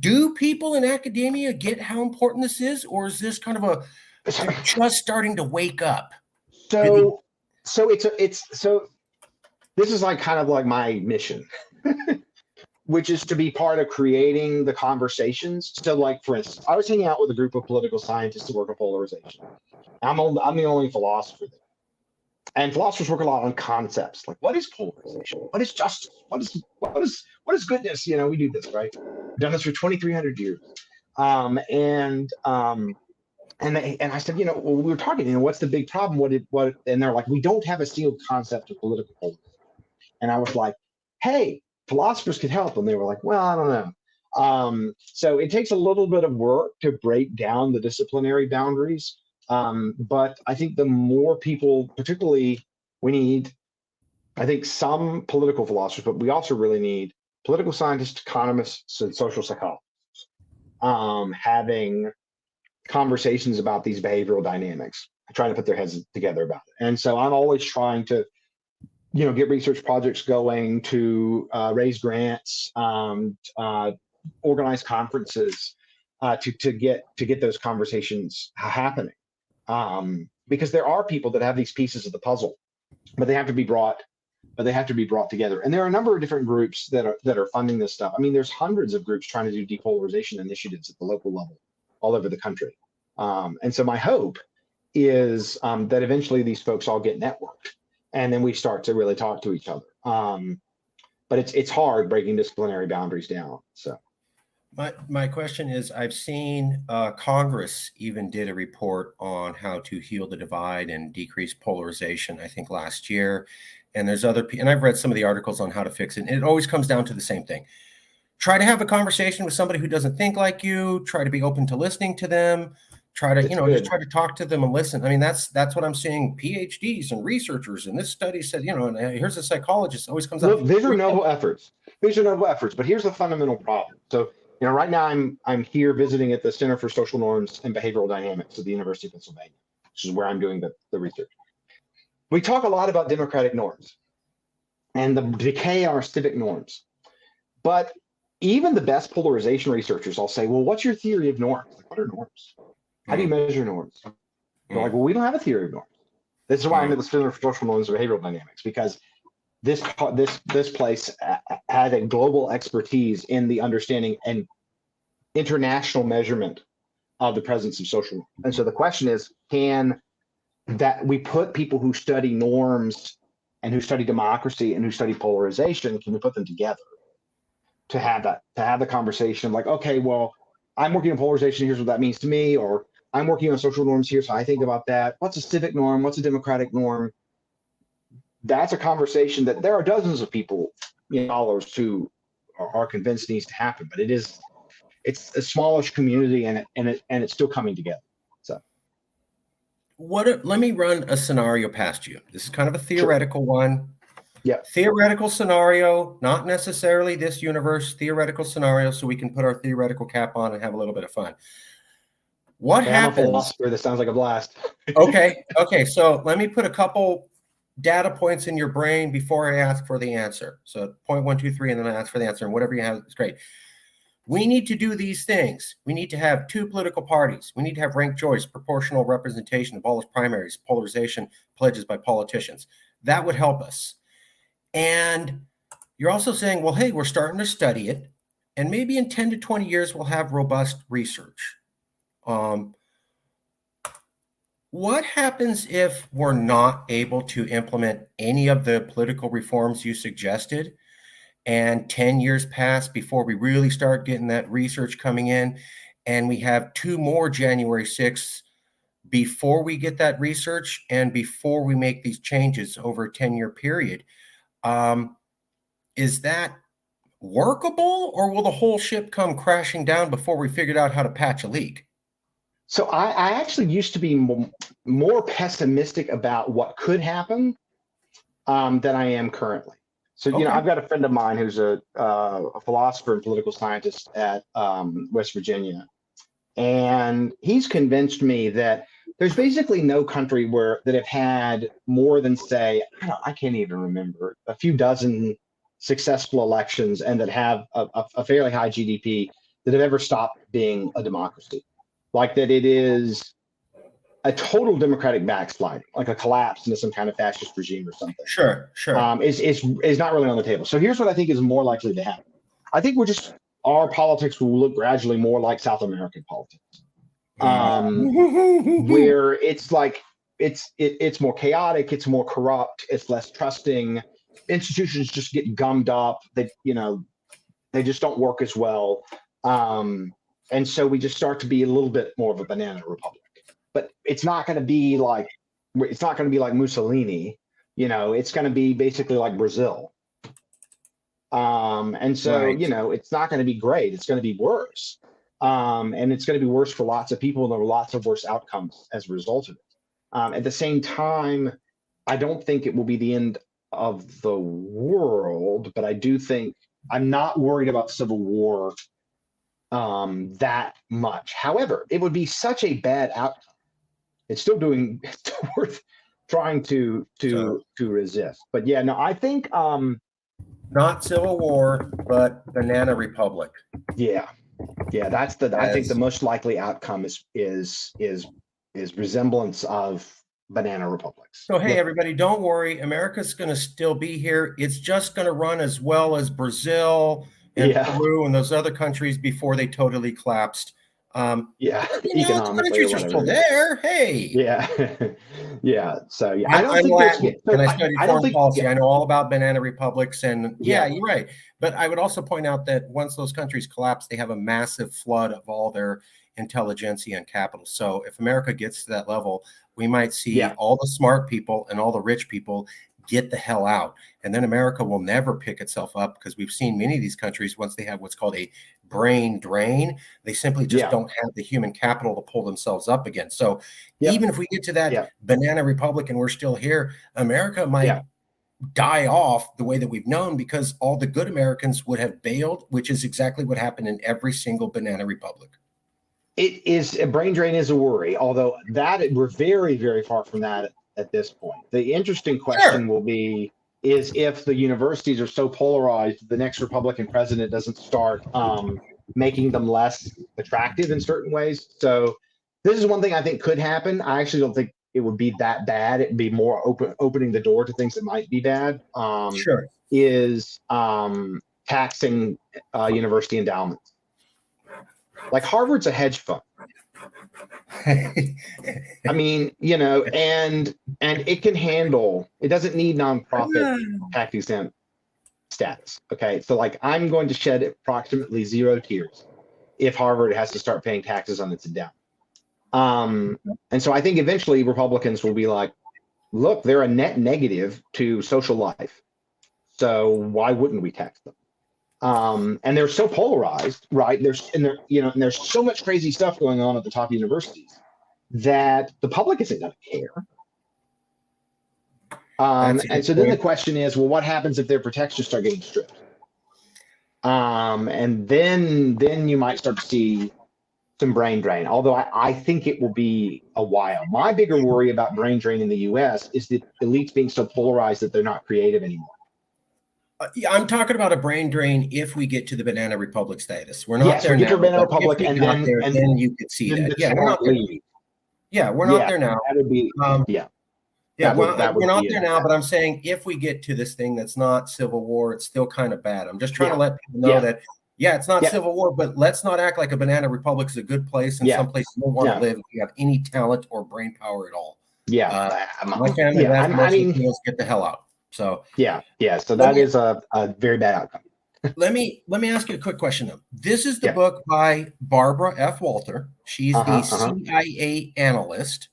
do people in academia get how important this is? Or is this kind of they're just starting to wake up? So this is like kind of like my mission, which is to be part of creating the conversations. So like, for instance, I was hanging out with a group of political scientists who work on polarization. I'm the only philosopher there. And philosophers work a lot on concepts like what is polarization, what is justice, what is goodness. We do this, right? We've done this for 2,300 years. And I said, well, we were talking, what's the big problem? And they're like, we don't have a sealed concept of political polarization. And I was like, hey, philosophers could help. And they were like, well, I don't know. So it takes a little bit of work to break down the disciplinary boundaries. But I think the more people, particularly we need, I think some political philosophers, but we also really need political scientists, economists, and social psychologists having conversations about these behavioral dynamics, trying to put their heads together about it. And so I'm always trying to, get research projects going, to raise grants, organize conferences, to get those conversations happening. Because there are people that have these pieces of the puzzle, but they have to be brought together. And there are a number of different groups that are funding this stuff. I mean, there's hundreds of groups trying to do depolarization initiatives at the local level all over the country. And so my hope is that eventually these folks all get networked and then we start to really talk to each other. But it's hard breaking disciplinary boundaries down. So my question is, I've seen Congress even did a report on how to heal the divide and decrease polarization, I think last year. And there's and I've read some of the articles on how to fix it. And it always comes down to the same thing. Try to have a conversation with somebody who doesn't think like you, try to be open to listening to them, try to, just try to talk to them and listen. I mean, that's what I'm seeing. PhDs and researchers, and this study said, and here's a psychologist, always comes up. These are noble efforts. But here's the fundamental problem. So, right now I'm here visiting at the Center for Social Norms and Behavioral Dynamics at the University of Pennsylvania, which is where I'm doing the research. We talk a lot about democratic norms and the decay in our civic norms. But even the best polarization researchers, I'll say, well, what's your theory of norms? Like, what are norms? How do you measure norms? They're like, well, we don't have a theory of norms. This is why I'm at the Center for Social Norms and Behavioral Dynamics, because this place had a global expertise in the understanding and international measurement of the presence of social norms. And so the question is, can that we put people who study norms and who study democracy and who study polarization, can we put them together to have the conversation like, okay, well, I'm working on polarization, here's what that means to me, or I'm working on social norms here, so I think about that. What's a civic norm? What's a democratic norm? That's a conversation that there are dozens of people, scholars who are convinced needs to happen, but it's a smallish community and it's still coming together. So let me run a scenario past you. This is kind of a theoretical one. Yeah. Theoretical scenario, not necessarily this universe, theoretical scenario, so we can put our theoretical cap on and have a little bit of fun. What happens? I'm a philosopher. This sounds like a blast. Okay. So let me put a couple data points in your brain before I ask for the answer. So point 1, 2, 3, and then I ask for the answer, and whatever you have is great. We need to do these things. We need to have 2 political parties. We need to have ranked choice, proportional representation, abolish primaries, polarization, pledges by politicians. That would help us. And you're also saying, well, hey, we're starting to study it, and maybe in 10 to 20 years, we'll have robust research. What happens if we're not able to implement any of the political reforms you suggested, and 10 years pass before we really start getting that research coming in, and we have 2 more January 6th before we get that research and before we make these changes over a 10-year period? Is that workable, or will the whole ship come crashing down before we figured out how to patch a leak? So I actually used to be more pessimistic about what could happen than I am currently. So, Okay. I've got a friend of mine who's a philosopher and political scientist at West Virginia, and he's convinced me that there's basically no country that have had more than, say, I can't even remember, a few dozen successful elections and that have a fairly high GDP that have ever stopped being a democracy. Like that, it is a total democratic backsliding, like a collapse into some kind of fascist regime or something. Sure. Is not really on the table. So here's what I think is more likely to happen. I think our politics will look gradually more like South American politics, where it's like it's more chaotic, it's more corrupt, it's less trusting. Institutions just get gummed up. They just don't work as well, and so we just start to be a little bit more of a banana republic. But it's not going to be like Mussolini. It's going to be basically like Brazil. And so, Right. it's not going to be great. It's going to be worse. And it's going to be worse for lots of people, and there are lots of worse outcomes as a result of it. At the same time, I don't think it will be the end of the world, but I do think I'm not worried about civil war that much. However, it would be such a bad outcome. It's still worth trying to resist. But yeah, no, I think not civil war, but banana republic. Yeah, that's I think the most likely outcome is resemblance of banana republics. So hey, everybody, don't worry. America's going to still be here. It's just going to run as well as Brazil and Peru and those other countries before they totally collapsed. The countries are still there. Hey. Yeah. So yeah, I'm Latin, and I studied foreign policy. I know all about banana republics, and you're right. But I would also point out that once those countries collapse, they have a massive flood of all their intelligentsia and capital. So if America gets to that level, we might see all the smart people and all the rich people get the hell out. And then America will never pick itself up, because we've seen many of these countries, once they have what's called a brain drain, they simply just don't have the human capital to pull themselves up again. So even if we get to that banana republic and we're still here, America might die off the way that we've known, because all the good Americans would have bailed, which is exactly what happened in every single banana republic. It is a brain drain is a worry, although we're very, very far from that at this point. The interesting question will be is if the universities are so polarized, the next Republican president doesn't start making them less attractive in certain ways. So this is one thing I think could happen. I actually don't think it would be that bad. It'd be more opening the door to things that might be bad. Is taxing university endowments. Like Harvard's a hedge fund. I mean, and it can handle, it doesn't need nonprofit tax exempt status. Okay. So like I'm going to shed approximately 0 tears if Harvard has to start paying taxes on its endowment. And so I think eventually Republicans will be like, look, they're a net negative to social life. So why wouldn't we tax them? And they're so polarized, right? There's so much crazy stuff going on at the top universities that the public isn't going to care. And so then the question is, well, what happens if their protections start getting stripped? And then you might start to see some brain drain, although I think it will be a while. My bigger worry about brain drain in the US is the elites being so polarized that they're not creative anymore. I'm talking about a brain drain if we get to the banana republic status. We're not there now. To banana republic, and then you could see that. Yeah, we're not there. Yeah, we're not there now. That would be we're not there now. But I'm saying if we get to this thing that's not civil war, it's still kind of bad. I'm just trying to let people know that it's not civil war, but let's not act like a banana republic is a good place and some place you don't want to live if you have any talent or brain power at all. My family, get the hell out. So so that is a very bad outcome. Let me ask you a quick question though. This is the book by Barbara F. Walter. She's the CIA analyst.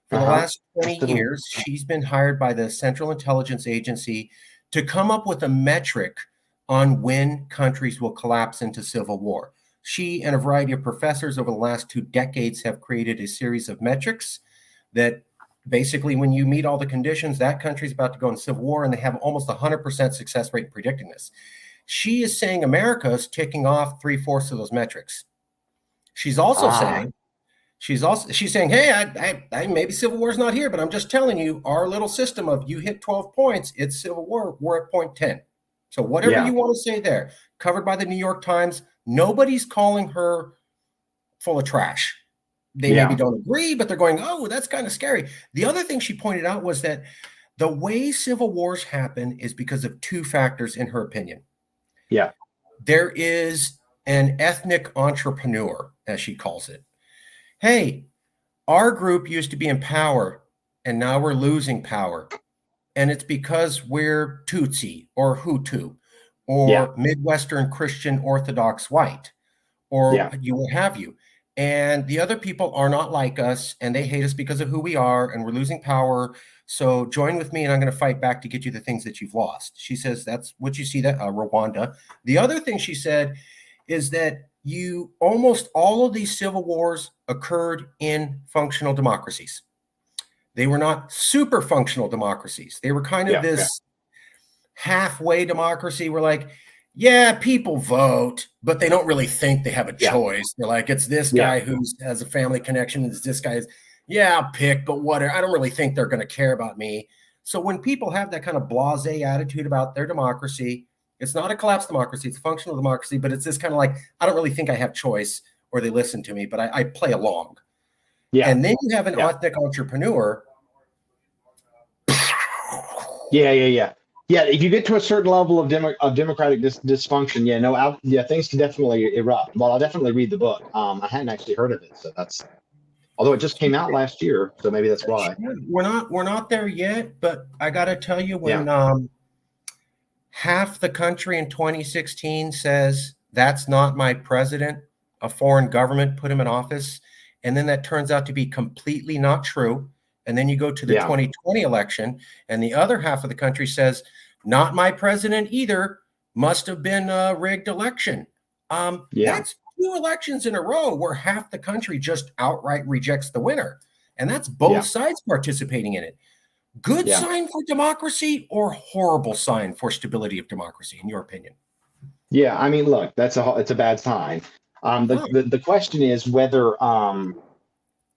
For the last 20 years, she's been hired by the Central Intelligence Agency to come up with a metric on when countries will collapse into civil war. She and a variety of professors over the last 2 decades have created a series of metrics that basically, when you meet all the conditions, that country's about to go in civil war, and they have almost 100% success rate in predicting this. She is saying America is ticking off 3/4 of those metrics. She's also saying, she's saying, hey, I maybe civil war is not here, but I'm just telling you, our little system of you hit 12 points, it's civil war. We're at point 10. So whatever you want to say there, covered by the New York Times, nobody's calling her full of trash. They maybe don't agree, but they're going, oh, that's kind of scary. The other thing she pointed out was that the way civil wars happen is because of 2 factors, in her opinion. Yeah. There is an ethnic entrepreneur, as she calls it. Hey, our group used to be in power, and now we're losing power. And it's because we're Tutsi or Hutu or Midwestern Christian Orthodox white, or you will have you. And the other people are not like us, and they hate us because of who we are, and we're losing power. So join with me, and I'm going to fight back to get you the things that you've lost. She says that's what you see, that Rwanda. The other thing she said is that almost all of these civil wars occurred in functional democracies. They were not super functional democracies. They were kind of this halfway democracy where, like, yeah, people vote, but they don't really think they have a choice. They're like, it's this guy who has a family connection. It's this guy. I'll pick, but whatever. I don't really think they're going to care about me. So when people have that kind of blasé attitude about their democracy, it's not a collapsed democracy. It's a functional democracy, but it's this kind of like, I don't really think I have choice, or they listen to me, but I play along. Yeah. And then you have an ethnic entrepreneur. Yeah, if you get to a certain level of democratic dysfunction, things can definitely erupt. Well, I'll definitely read the book. I hadn't actually heard of it, so although it just came out last year, so maybe that's why. We're not there yet, but I got to tell you, when half the country in 2016 says that's not my president, a foreign government put him in office, and then that turns out to be completely not true. And then you go to the 2020 election, and the other half of the country says, not my president either, must have been a rigged election. That's 2 elections in a row where half the country just outright rejects the winner. And that's both sides participating in it. Good sign for democracy, or horrible sign for stability of democracy, in your opinion? Yeah, I mean, look, it's a bad sign. The question is whether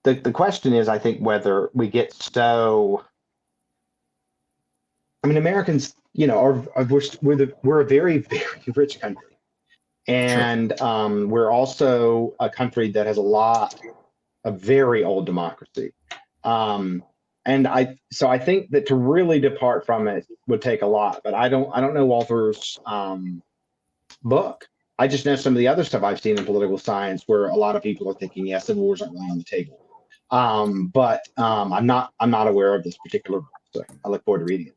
the question is, I think, whether we get so. I mean, Americans, we're a very, very rich country, and we're also a country that has a very old democracy. And I think that to really depart from it would take a lot. But I don't know Walter's book. I just know some of the other stuff I've seen in political science where a lot of people are thinking, yes, civil wars aren't really on the table. But I'm not aware of this particular book, so I look forward to reading it.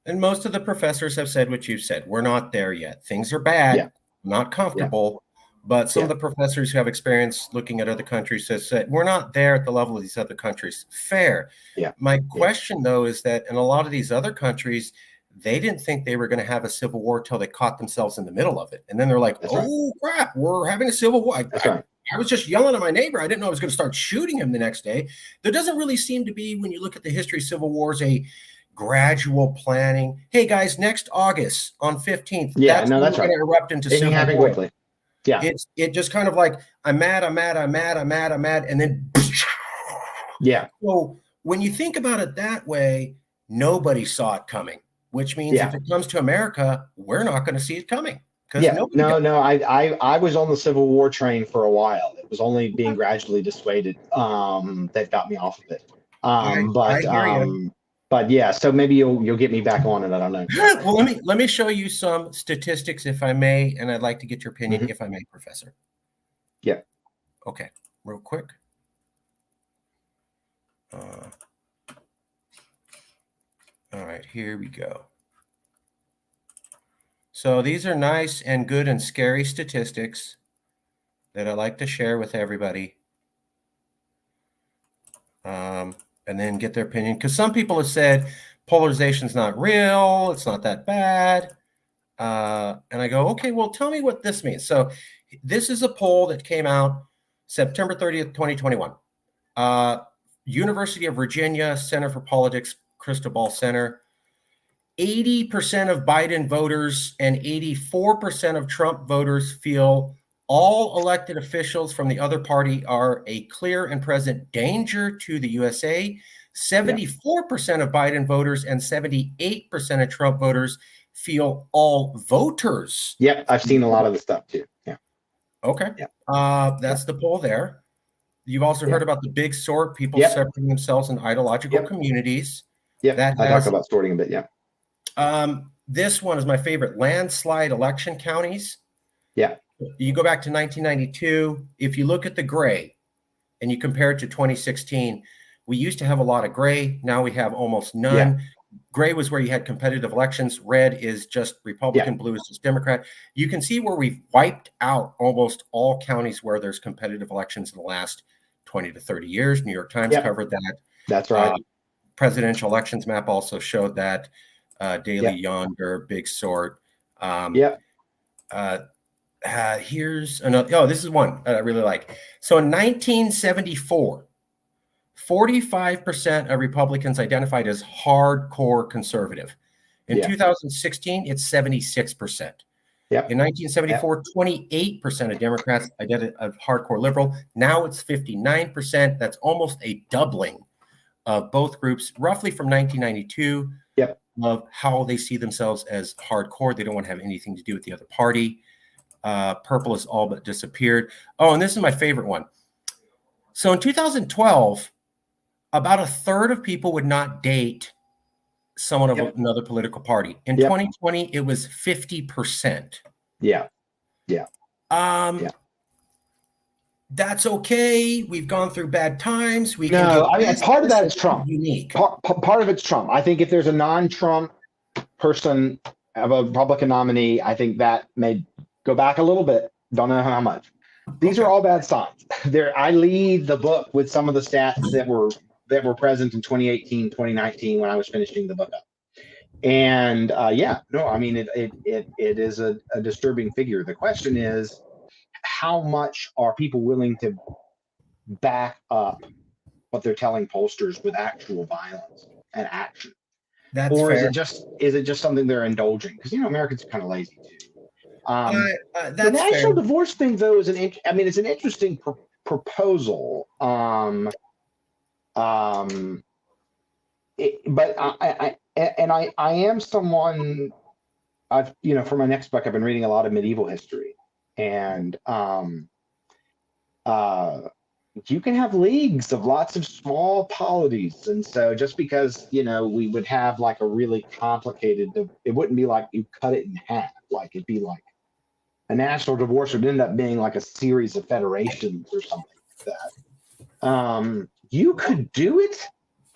And most of the professors have said what you've said. We're not there yet. Things are bad, not comfortable. But some of the professors who have experience looking at other countries have said, we're not there at the level of these other countries. Fair. My question, though, is that in a lot of these other countries, they didn't think they were going to have a civil war till they caught themselves in the middle of it. And then they're like, crap, we're having a civil war. I was just yelling at my neighbor. I didn't know I was going to start shooting him the next day. There doesn't really seem to be, when you look at the history of civil wars, a gradual planning. Hey, guys, next August on 15th, that's when we're going to erupt into civil war. Quickly. Yeah. It just kind of like, I'm mad, and then So when you think about it that way, nobody saw it coming, which means if it comes to America, we're not going to see it coming. I was on the Civil War train for a while. It was only being gradually dissuaded that got me off of it. But yeah, so maybe you'll get me back on it. I don't know. Well, let me show you some statistics, if I may, and I'd like to get your opinion, if I may, Professor. Yeah. Okay, real quick. All right, here we go. So these are nice and good and scary statistics that I like to share with everybody. And then get their opinion. Because some people have said polarization is not real. It's not that bad. And I go, okay, well, tell me what this means. So This is a poll that came out September 30th, 2021. University of Virginia Center for Politics, Crystal Ball Center. 80% of Biden voters and 84% of Trump voters feel all elected officials from the other party are a clear and present danger to the USA. 74% of Biden voters and 78% of Trump voters feel all voters. Yep, I've seen a lot of the stuff too. Yeah. Okay. Yep. That's the poll there. You've also heard about the big sort, people Yep. separating themselves in ideological communities. Yeah, That I talk about sorting a bit. Yeah. This one is my favorite, landslide election counties. Yeah. You go back to 1992. If you look at the gray and you compare it to 2016, we used to have a lot of gray. Now we have almost none. Yeah. Gray was where you had competitive elections. Red is just Republican, blue is just Democrat. You can see where we've wiped out almost all counties where there's competitive elections in the last 20 to 30 years. New York Times covered that. That's right. Presidential elections map also showed that. Daily Yonder, Big Sort. Here's another. Oh, this is one I really like. So in 1974, 45% of Republicans identified as hardcore conservative. In 2016, it's 76%. In 1974, 28% of Democrats identified as hardcore liberal. Now it's 59%. That's almost a doubling of both groups, roughly from 1992. Of how they see themselves as hardcore. They don't want to have anything to do with the other party. Purple has all but disappeared. Oh, and this is my favorite one. So in 2012, about a third of people would not date someone of another political party. In 2020, it was 50%. That's okay. We've gone through bad times. I mean, part of that is Trump. Unique. Part of it's Trump. I think if there's a non-Trump person of a Republican nominee, I think that may go back a little bit. Don't know how much. These are all bad signs. I lead the book with some of the stats that were present in 2018, 2019 when I was finishing the book up. And I mean, it is a disturbing figure. The question is, how much are people willing to back up what they're telling pollsters with actual violence and action? That's or fair. is it just something they're indulging? Because Americans are kind of lazy too. That's the national fair. divorce thing, though, is it's an interesting proposal. But I am someone. For my next book, I've been reading a lot of medieval history. And you can have leagues of lots of small polities. And so just because, we would have like a really complicated, it wouldn't be like you cut it in half. Like it'd be like a national divorce would end up being like a series of federations or something like that. You could do it.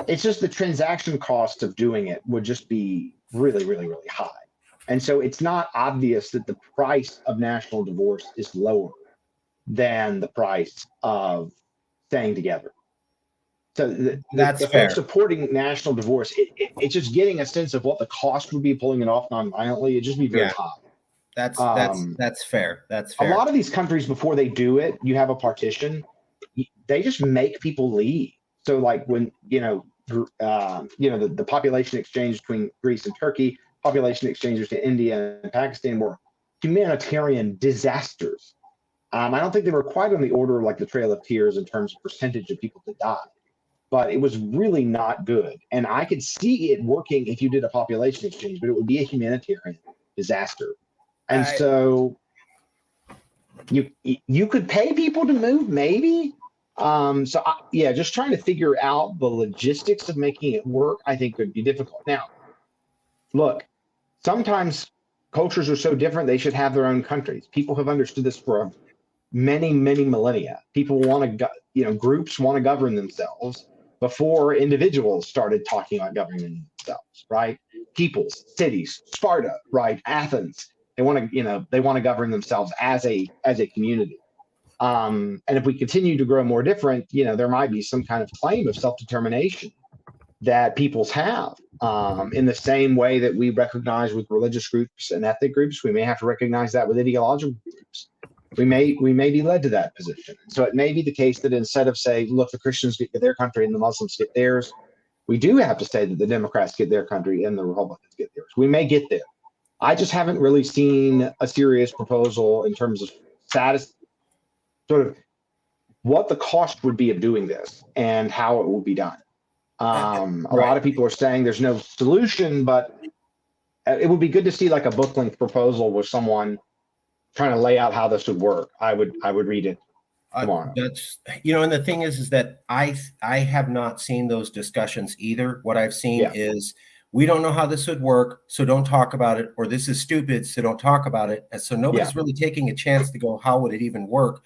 It's just the transaction cost of doing it would just be really, really, really high. And so it's not obvious that the price of national divorce is lower than the price of staying together. So the folks supporting national divorce, it's just getting a sense of what the cost would be pulling it off non-violently. It'd just be very high. That's fair. That's fair. A lot of these countries, before they do it, you have a partition. They just make people leave. So like when the population exchange between Greece and Turkey, population exchanges to India and Pakistan were humanitarian disasters. I don't think they were quite on the order of like the Trail of Tears in terms of percentage of people that died, but it was really not good. And I could see it working if you did a population exchange, but it would be a humanitarian disaster. And so you could pay people to move, maybe. Just trying to figure out the logistics of making it work, I think would be difficult. Now, look, sometimes cultures are so different, they should have their own countries. People have understood this for many, many millennia. People want to, groups want to govern themselves before individuals started talking about governing themselves, right? Peoples, cities, Sparta, right? Athens, they want to govern themselves as a community. And if we continue to grow more different, there might be some kind of claim of self-determination that peoples have. In the same way that we recognize with religious groups and ethnic groups, we may have to recognize that with ideological groups. We may be led to that position. So it may be the case that instead of saying, look, the Christians get their country and the Muslims get theirs, we do have to say that the Democrats get their country and the Republicans get theirs. We may get there. I just haven't really seen a serious proposal in terms of sort of what the cost would be of doing this and how it will be done. A lot of people are saying there's no solution, but it would be good to see like a book length proposal with someone trying to lay out how this would work. I would read it tomorrow. That's, and the thing is that I have not seen those discussions either. What I've seen is we don't know how this would work, so don't talk about it, or this is stupid, so don't talk about it. And so nobody's really taking a chance to go, how would it even work?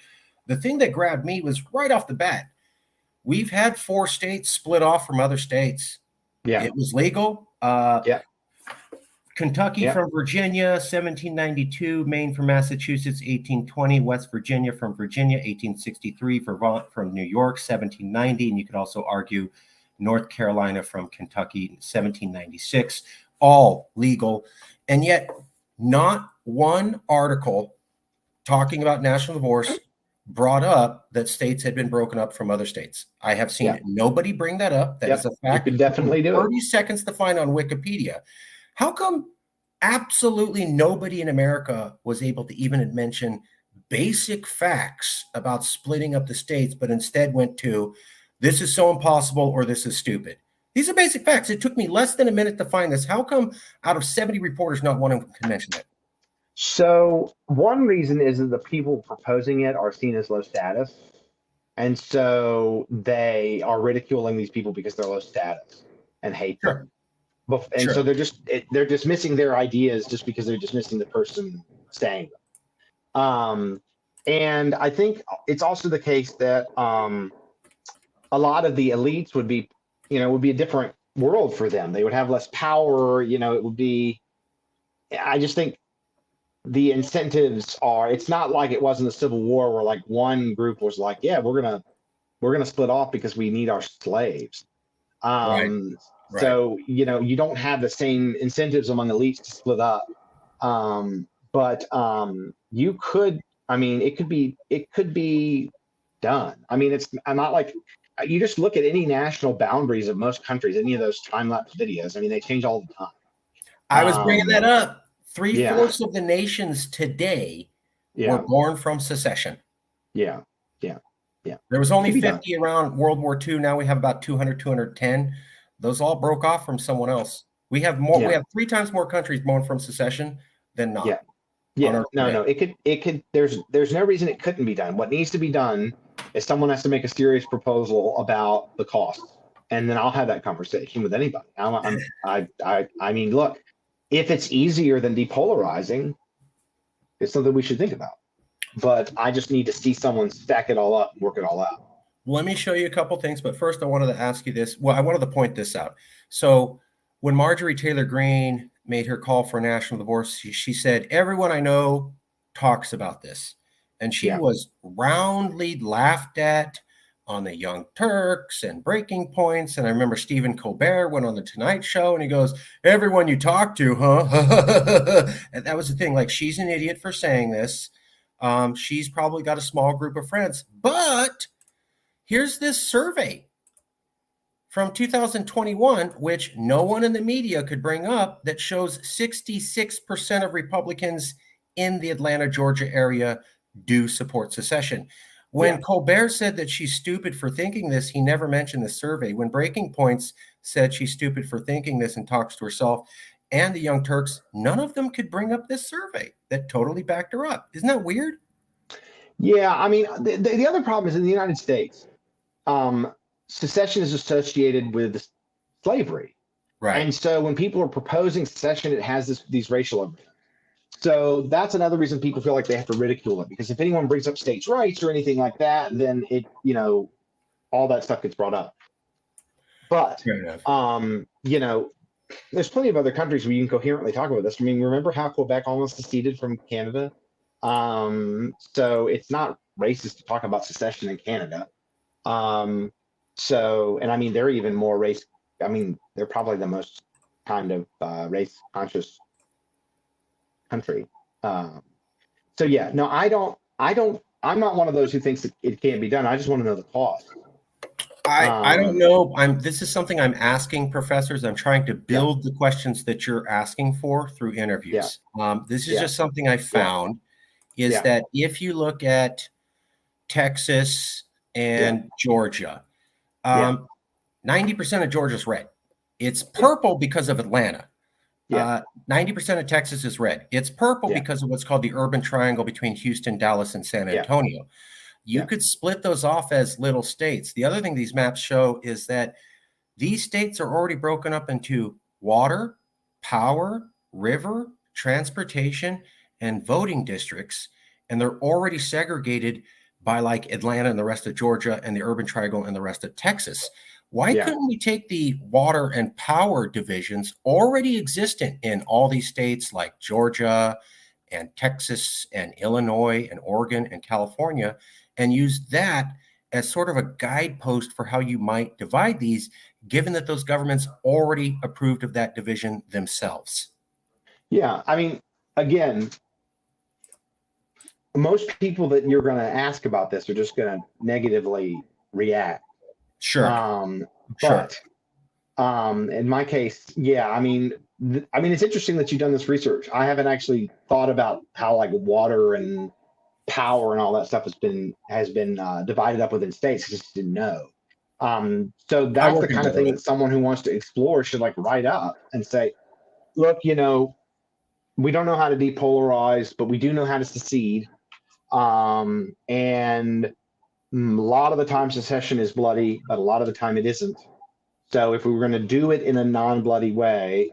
The thing that grabbed me was right off the bat. We've had 4 states split off from other states. Yeah. It was legal. Kentucky from Virginia, 1792, Maine from Massachusetts, 1820, West Virginia from Virginia, 1863, Vermont from New York, 1790, and you could also argue North Carolina from Kentucky, 1796, all legal. And yet not one article talking about national divorce brought up that states had been broken up from other states. I have seen nobody bring that up. That is a fact. You could definitely do it. 30 seconds to find on Wikipedia. How come absolutely nobody in America was able to even mention basic facts about splitting up the states, but instead went to, this is so impossible or this is stupid? These are basic facts. It took me less than a minute to find this. How come out of 70 reporters, not one of them can mention that? So one reason is that the people proposing it are seen as low status. And so they are ridiculing these people because they're low status and hate them. And so they're dismissing their ideas just because they're dismissing the person saying them. And I think it's also the case that a lot of the elites would be a different world for them. They would have less power. It would be, I just think the incentives it's not like it was in the Civil War where like one group was like, yeah, we're gonna split off because we need our slaves. So, you don't have the same incentives among elites to split up. But you could, it could be done. I'm not like, you just look at any national boundaries of most countries, any of those time-lapse videos. They change all the time. I was bringing that up. 3/4 of the nations today were born from secession. Yeah. There was only 50 around World War II. Now we have about 200, 210. Those all broke off from someone else. We have more. We have 3 times more countries born from secession than not. No. It could. There's no reason it couldn't be done. What needs to be done is someone has to make a serious proposal about the cost, and then I'll have that conversation with anybody. Look, if it's easier than depolarizing, it's something we should think about. But I just need to see someone stack it all up and work it all out. Let me show you a couple things, but first I wanted to ask you this. Well, I wanted to point this out. So when Marjorie Taylor Greene made her call for national divorce, she said, everyone I know talks about this. And she was roundly laughed at on the Young Turks and Breaking Points. And I remember Stephen Colbert went on the Tonight Show and he goes, everyone you talk to, huh? And that was the thing. Like, she's an idiot for saying this. She's probably got a small group of friends. But here's this survey from 2021, which no one in the media could bring up, that shows 66% of Republicans in the Atlanta, Georgia area do support secession. When Colbert said that she's stupid for thinking this, he never mentioned the survey. When Breaking Points said she's stupid for thinking this and talks to herself, and the Young Turks, none of them could bring up this survey that totally backed her up. Isn't that weird? Yeah, the other problem is in the United States, secession is associated with slavery. Right. And so when people are proposing secession, it has these racial overtones. So that's another reason people feel like they have to ridicule it, because if anyone brings up states' rights or anything like that, then it, all that stuff gets brought up. But, there's plenty of other countries where you can coherently talk about this. Remember how Quebec almost seceded from Canada? So it's not racist to talk about secession in Canada. They're even more race. They're probably the most kind of race conscious country. I I'm not one of those who thinks that it can't be done. I just want to know the cost. I don't know. This is something I'm asking professors. I'm trying to Yeah, build the questions that you're asking for through yeah, interviews. This is yeah, just something I yeah, found is yeah, that if you look at Texas yeah, and Georgia, yeah, 90% of Georgia's red. It's yeah, purple because of Atlanta. yeah, 90% of Texas is red. It's purple yeah, because of what's called the urban triangle between Houston, Dallas, and San yeah, Antonio. You yeah, could split those off as little states. The other thing these maps show is that these states are already broken up into water, power, river, transportation, and voting districts. And they're already segregated by like Atlanta and the rest of Georgia and the urban triangle and the rest of Texas. Why yeah. couldn't we take the water and power divisions already existent in all these states like Georgia and Texas and Illinois and Oregon and California and use that as sort of a guidepost for how you might divide these, given that those governments already approved of that division themselves? Yeah. I mean, again, most people that you're going to ask about this are just going to negatively react. Sure, Um, sure. but in my case, yeah, it's interesting that you've done this research. I haven't actually thought about how like water and power and all that stuff has been divided up within states. I just didn't know. So I that's the work in kind of thing that government. someone who wants to explore should like write up and say, look, we don't know how to depolarize, but we do know how to secede. And a lot of the time secession is bloody, but a lot of the time it isn't. So if we were going to do it in a non-bloody way,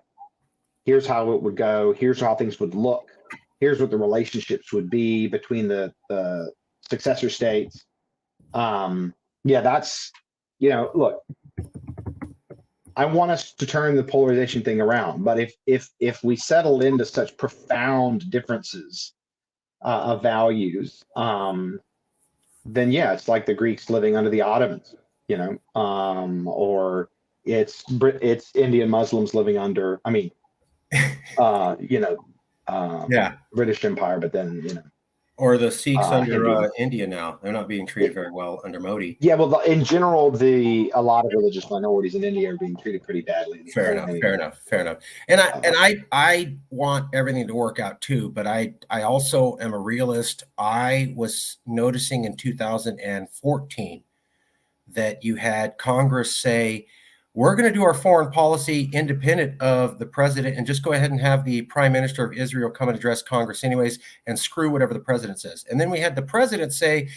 here's how it would go. Here's how things would look. Here's what the relationships would be between the successor states. Yeah, that's look, I want us to turn the polarization thing around, but if we settle into such profound differences of values, then yeah, it's like the Greeks living under the Ottomans, or it's Indian Muslims living under, uh, you know, Yeah. British Empire, but then Or the Sikhs under Hindu. India now. They're not being Yeah, treated very well under Modi. yeah, well, in general, a lot of religious minorities in India are being treated pretty badly. Fair enough, fair enough, fair enough. And I want everything to work out too, but I also am a realist. I was noticing in 2014 that you had Congress say, we're going to do our foreign policy independent of the president and just go ahead and have the prime minister of Israel come and address Congress anyways and screw whatever the president says. And then we had the president say,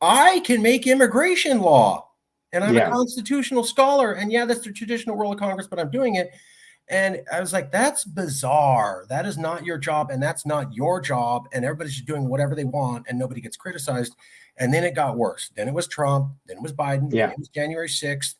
I can make immigration law and I'm a Yeah, constitutional scholar. And yeah, that's the traditional role of Congress, but I'm doing it. And I was like, that's bizarre. That is not your job. And that's not your job. And everybody's just doing whatever they want and nobody gets criticized. And then it got worse. Then it was Trump. Then it was Biden. Then yeah, it was January 6th.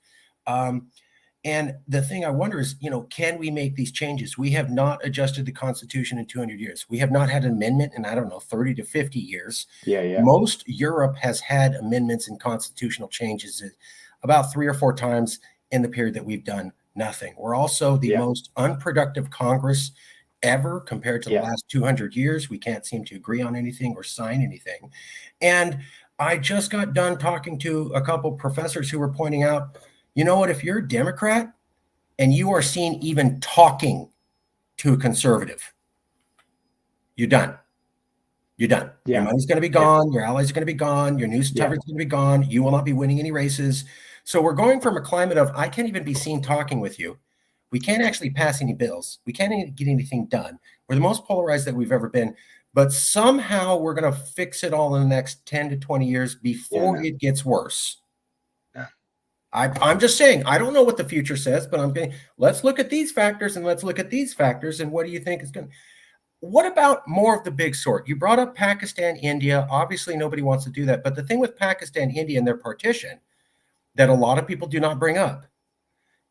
And the thing I wonder is, can we make these changes? We have not adjusted the Constitution in 200 years. We have not had an amendment in, I don't know, 30 to 50 years. yeah, yeah, Most Europe has had amendments and constitutional changes about 3 or 4 times in the period that we've done nothing. We're also the yeah, most unproductive Congress ever compared to the yeah, last 200 years. We can't seem to agree on anything or sign anything. And I just got done talking to a couple professors who were pointing out, you know what, if you're a Democrat and you are seen even talking to a conservative, you're done. You're done. Your yeah, money's going to be yeah, gone. Your allies are going to be gone. Your news yeah, coverage is going to be gone. You will not be winning any races. So we're going from a climate of I can't even be seen talking with you. We can't actually pass any bills. We can't even get anything done. We're the most polarized that we've ever been. But somehow we're going to fix it all in the next 10 to 20 years yeah, before no, it gets worse. yeah, I'm just saying, I don't know what the future says, but I'm going, let's look at these factors and let's look at these factors. And what do you think is going to, what about more of the big sort? You brought up Pakistan, India. Obviously, nobody wants to do that. But the thing with Pakistan, India, and their partition that a lot of people do not bring up,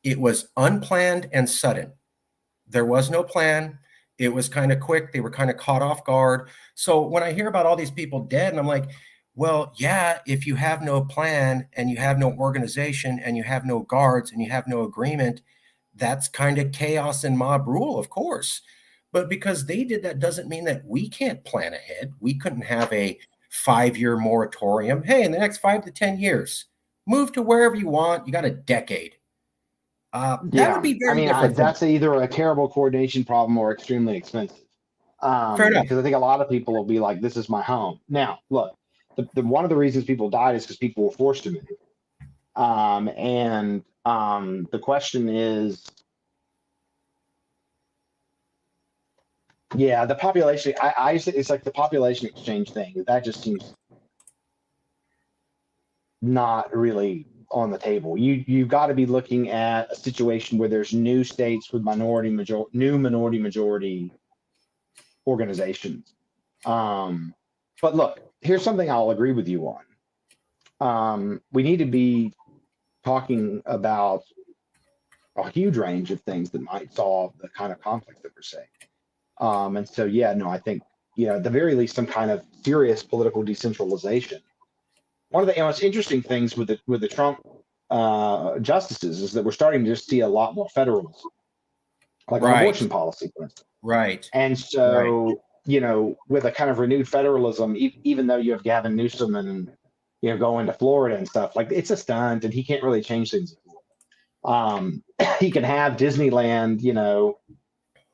it was unplanned and sudden. There was no plan. It was kind of quick. They were kind of caught off guard. So when I hear about all these people dead, and I'm like, well, yeah, if you have no plan and you have no organization and you have no guards and you have no agreement, that's kind of chaos and mob rule, of course. But because they did that doesn't mean that we can't plan ahead. We couldn't have a 5-year moratorium. Hey, in the next 5 to 10 years, move to wherever you want. You got a decade. That would Yeah, be I very mean, different from. that's either a terrible coordination problem or extremely expensive. Fair enough. Because I think a lot of people will be like, "This is my home." Now, look, the one of the reasons people died is because people were forced to move. The question is, yeah, the population. It's like the population exchange thing. That just seems not really on the table. You've got to be looking at a situation where there's new states with new minority majority organizations. But look, here's something I'll agree with you on. We need to be talking about a huge range of things that might solve the kind of conflict that we're seeing. And so, yeah, no, I think, at the very least, some kind of serious political decentralization. One of the most interesting things with the Trump justices is that we're starting to just see a lot more federalism, like on Right. abortion policy, for instance. Right. And Right. so, with a kind of renewed federalism, even though you have Gavin Newsom and going to Florida and stuff, like it's a stunt, and he can't really change things. He can have Disneyland,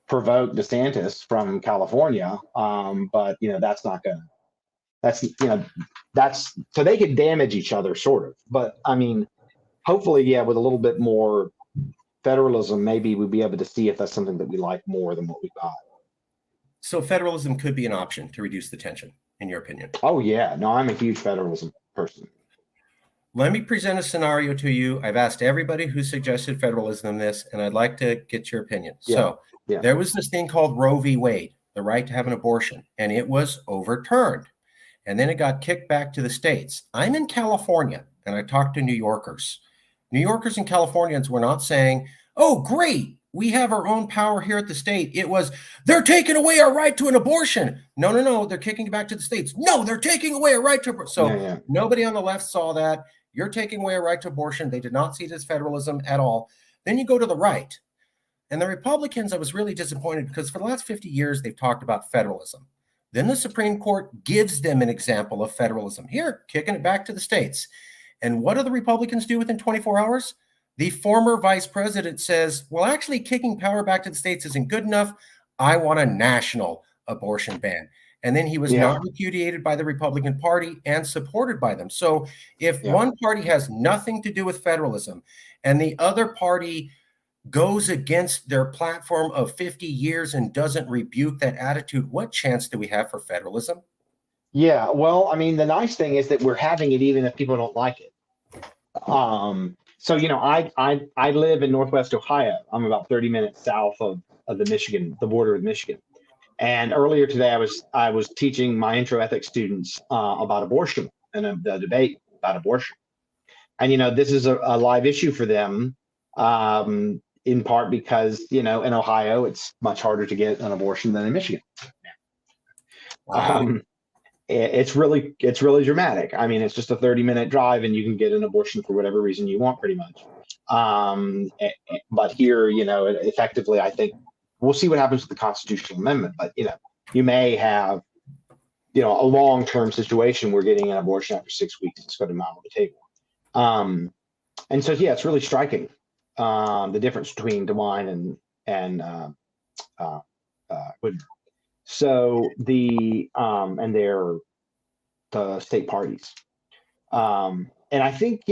provoke DeSantis from California, but that's not gonna. That's so they could damage each other, sort of. But I mean, hopefully, yeah, with a little bit more federalism, maybe we'd be able to see if that's something that we like more than what we got. So federalism could be an option to reduce the tension, in your opinion. Oh yeah, no, I'm a huge federalism person. Let me present a scenario to you. I've asked everybody who suggested federalism this, and I'd like to get your opinion. Yeah. So Yeah. there was this thing called Roe v. Wade, the right to have an abortion, and it was overturned. And then it got kicked back to the states. I'm in California, and I talked to New Yorkers. New Yorkers and Californians were not saying, oh, great, we have our own power here at the state. It was, they're taking away our right to an abortion. No, they're kicking it back to the states. No, they're taking away a right to abortion. So nobody on the left saw that. You're taking away a right to abortion. They did not see it as federalism at all. Then you go to the right. And the Republicans, I was really disappointed because for the last 50 years, they've talked about federalism. Then the Supreme Court gives them an example of federalism. Here, kicking it back to the states. And what do the Republicans do within 24 hours? The former vice president says, well, actually, kicking power back to the states isn't good enough. I want a national abortion ban. And then he was not repudiated by the Republican Party and supported by them. So if one party has nothing to do with federalism and the other party goes against their platform of 50 years and doesn't rebuke that attitude, what chance do we have for federalism? Yeah, well, I mean, the nice thing is that we're having it even if people don't like it. So I live in Northwest Ohio. I'm about 30 minutes south of the border with Michigan. And earlier today, I was teaching my intro ethics students about abortion and the debate about abortion. And this is a live issue for them, in part because in Ohio it's much harder to get an abortion than in Michigan. Wow. It's really dramatic. I mean, it's just a 30-minute drive, and you can get an abortion for whatever reason you want, pretty much. But here, effectively, I think we'll see what happens with the constitutional amendment. But you may have a long-term situation where getting an abortion after 6 weeks is going to mount on the table. And so, yeah, it's really striking the difference between DeWine and Whitmer. So and they're the state parties. And I think,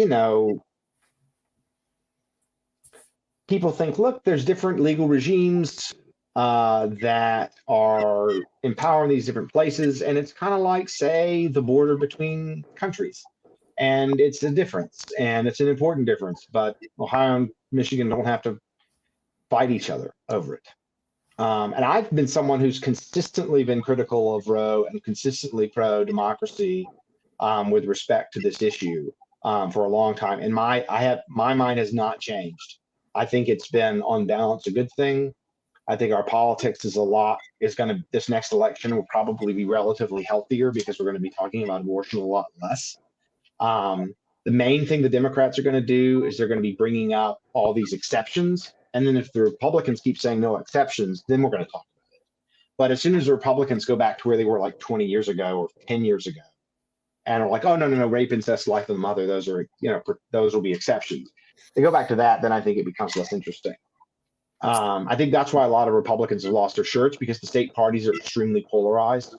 people think, look, there's different legal regimes that are empowering these different places. And it's kind of like, say, the border between countries. And it's a difference, and it's an important difference. But Ohio and Michigan don't have to fight each other over it. And I've been someone who's consistently been critical of Roe and consistently pro-democracy with respect to this issue for a long time. And my mind has not changed. I think it's been, on balance, a good thing. I think our politics this next election will probably be relatively healthier because we're going to be talking about abortion a lot less. The main thing the Democrats are going to do is they're going to be bringing up all these exceptions. And then if the Republicans keep saying no exceptions, then we're going to talk about it. But as soon as the Republicans go back to where they were like 20 years ago or 10 years ago, and are like, oh, no, rape, incest, life of the mother, those are, those will be exceptions. They go back to that, then I think it becomes less interesting. I think that's why a lot of Republicans have lost their shirts, because the state parties are extremely polarized.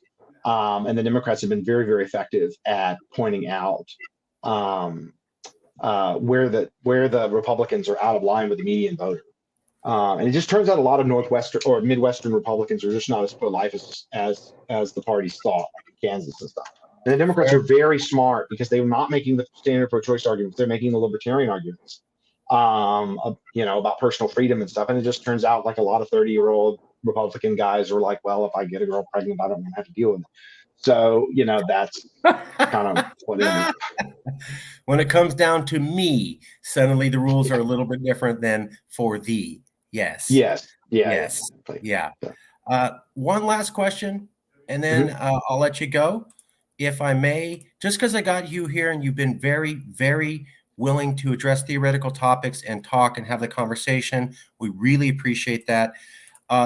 And the Democrats have been very, very effective at pointing out where the Republicans are out of line with the median voter. And it just turns out a lot of Northwestern or Midwestern Republicans are just not as pro-life as the parties thought, like in Kansas and stuff. And the Democrats are very smart, because they're not making the standard pro-choice arguments; they're making the libertarian arguments, about personal freedom and stuff. And it just turns out like a lot of 30-year-old Republican guys are like, well, if I get a girl pregnant, I don't want to have to deal with it. So that's kind of what it is. When it comes down to me, suddenly the rules are a little bit different than for thee. Yes. Yes. Yeah. Yes. Yeah. One last question, and then I'll let you go, if I may. Just because I got you here and you've been very, very willing to address theoretical topics and talk and have the conversation, we really appreciate that.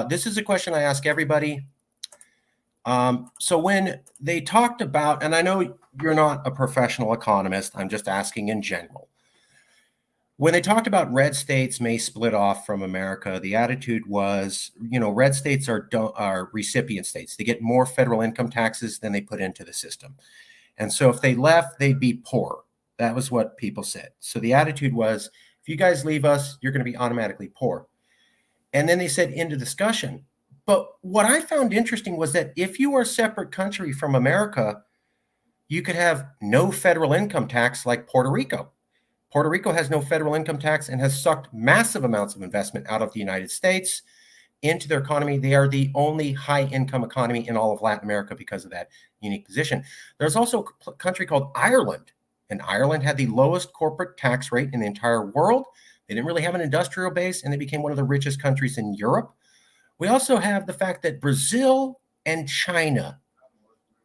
This is a question I ask everybody. So when they talked about, and I know you're not a professional economist, I'm just asking in general. When they talked about red states may split off from America, the attitude was, red states are recipient states. They get more federal income taxes than they put into the system. And so if they left, they'd be poor. That was what people said. So the attitude was, if you guys leave us, you're going to be automatically poor. And then they said, end of discussion. But what I found interesting was that if you are a separate country from America, you could have no federal income tax like Puerto Rico. Puerto Rico has no federal income tax and has sucked massive amounts of investment out of the United States into their economy. They are the only high-income economy in all of Latin America because of that unique position. There's also a country called Ireland, and Ireland had the lowest corporate tax rate in the entire world. They didn't really have an industrial base, and they became one of the richest countries in Europe. We also have the fact that Brazil and China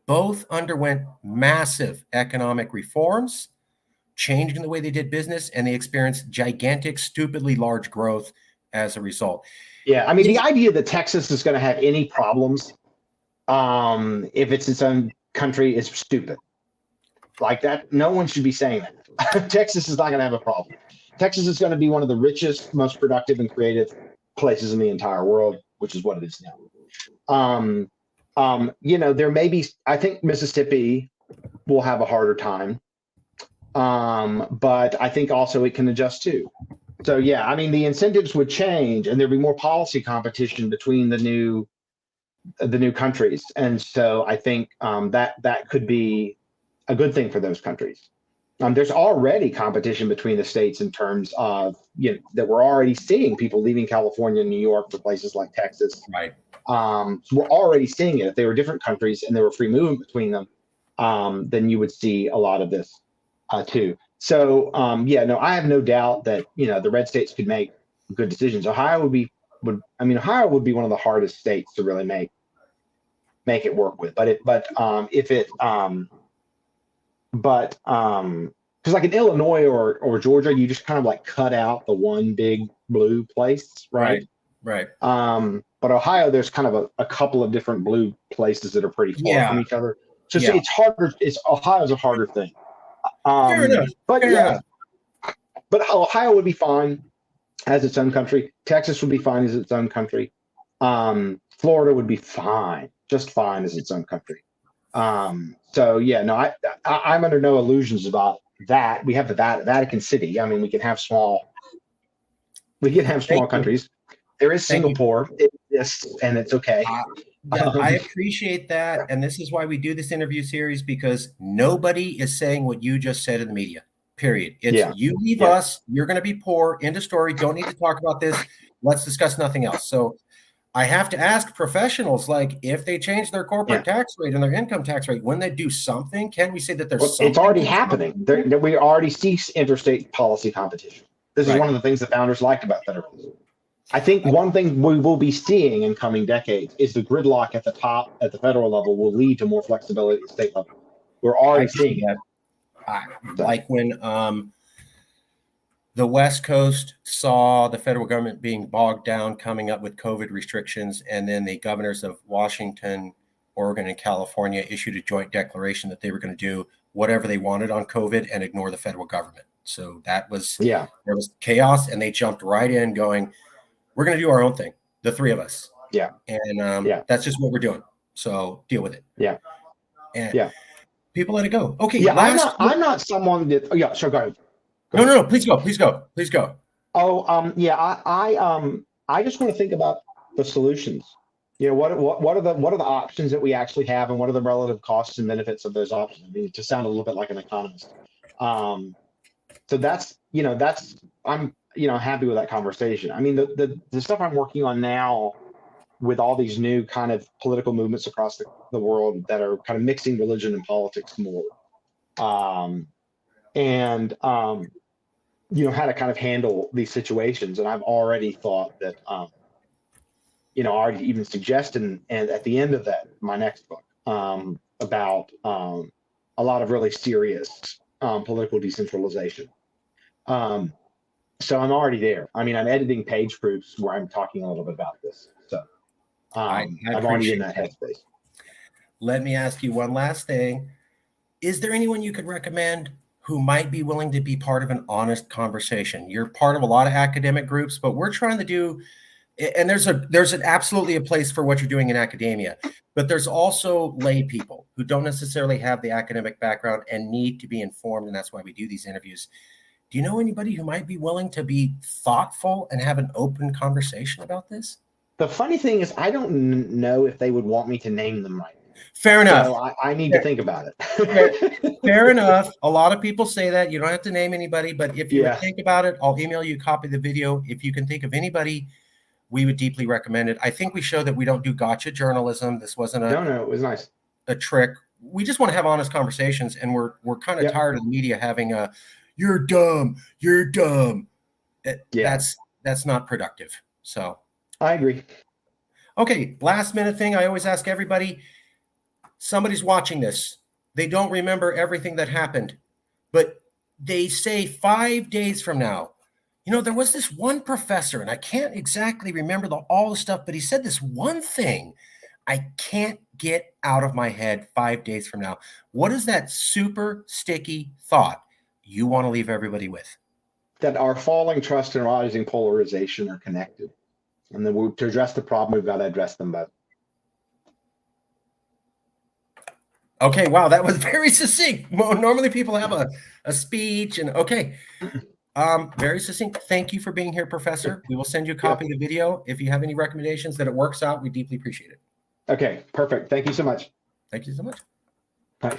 both underwent massive economic reforms, changing the way they did business, and they experienced gigantic, stupidly large growth as a result. Yeah, I mean, the idea that Texas is going to have any problems if it's its own country is stupid. Like that, no one should be saying that. Texas is not going to have a problem. Texas is going to be one of the richest, most productive, and creative places in the entire world, which is what it is now. There may be, I think Mississippi will have a harder time. But I think also it can adjust too. So yeah, I mean, the incentives would change, and there'd be more policy competition between the new countries. And so I think that could be a good thing for those countries. There's already competition between the states in terms of, that we're already seeing people leaving California and New York for places like Texas. Right. So we're already seeing it. If they were different countries and there were free movement between them, then you would see a lot of this too. So I have no doubt that the red states could make good decisions. Ohio would be one of the hardest states to really make it work with. Because like in Illinois or Georgia, you just kind of like cut out the one big blue place, right? Right. But Ohio, there's kind of a couple of different blue places that are pretty far from each other. So it's harder. Ohio's a harder thing. Fair enough. But Ohio would be fine as its own country. Texas would be fine as its own country. Florida would be fine, just fine as its own country. I'm under no illusions about that. We have the Vatican City. I mean, we can have small countries. There is Singapore. It exists, and it's okay. I appreciate that. And this is why we do this interview series, because nobody is saying what you just said in the media, period. It's you leave us, you're going to be poor, end of story. Don't need to talk about this. Let's discuss nothing else. So I have to ask professionals, like, if they change their corporate tax rate and their income tax rate, when they do something, can we say that there's something? It's already happening. We already see interstate policy competition. This is one of the things the founders liked about federalism. I think one thing we will be seeing in coming decades is the gridlock at the top, at the federal level, will lead to more flexibility at the state level. We're already seeing that. Like when the West Coast saw the federal government being bogged down, coming up with COVID restrictions, and then the governors of Washington, Oregon, and California issued a joint declaration that they were going to do whatever they wanted on COVID and ignore the federal government. So there was chaos, and they jumped right in going, we're going to do our own thing, the three of us. Yeah. And that's just what we're doing. So deal with it. Yeah. And people let it go. Okay. Yeah. I'm not someone that, sure. Go ahead. No. Please go. Oh, I just want to think about the solutions. What are the options that we actually have, and what are the relative costs and benefits of those options? I mean, to sound a little bit like an economist. So that's I'm happy with that conversation. I mean, the stuff I'm working on now with all these new kind of political movements across the world that are kind of mixing religion and politics more, and how to kind of handle these situations. And I've already thought that, already even suggested, and at the end of that, my next book, about a lot of really serious political decentralization. So I'm already there. I mean, I'm editing page proofs where I'm talking a little bit about this. So I'm already in that headspace. Let me ask you one last thing. Is there anyone you could recommend who might be willing to be part of an honest conversation? You're part of a lot of academic groups, but we're trying to do, and there's absolutely a place for what you're doing in academia, but there's also lay people who don't necessarily have the academic background and need to be informed. And that's why we do these interviews. Do you know anybody who might be willing to be thoughtful and have an open conversation about this? The funny thing is, I don't know if they would want me to name them right. Fair enough. So I need to think about it. Fair enough. A lot of people say that. You don't have to name anybody, but if you think about it, I'll email you a copy of the video. If you can think of anybody, we would deeply recommend it. I think we show that we don't do gotcha journalism. This wasn't it was nice. A trick. We just want to have honest conversations, and we're kind of tired of the media having a you're dumb. That's not productive. So I agree. Okay, last minute thing. I always ask everybody, somebody's watching this. They don't remember everything that happened, but they say 5 days from now, there was this one professor, and I can't exactly remember all the stuff, but he said this one thing I can't get out of my head 5 days from now. What is that super sticky thought you want to leave everybody with? That our falling trust and rising polarization are connected. And then to address the problem, we've got to address them both. Okay, wow, that was very succinct. Normally people have a speech and very succinct. Thank you for being here, Professor. We will send you a copy of the video. If you have any recommendations that it works out, we deeply appreciate it. Okay, perfect. Thank you so much. Thank you so much. Bye.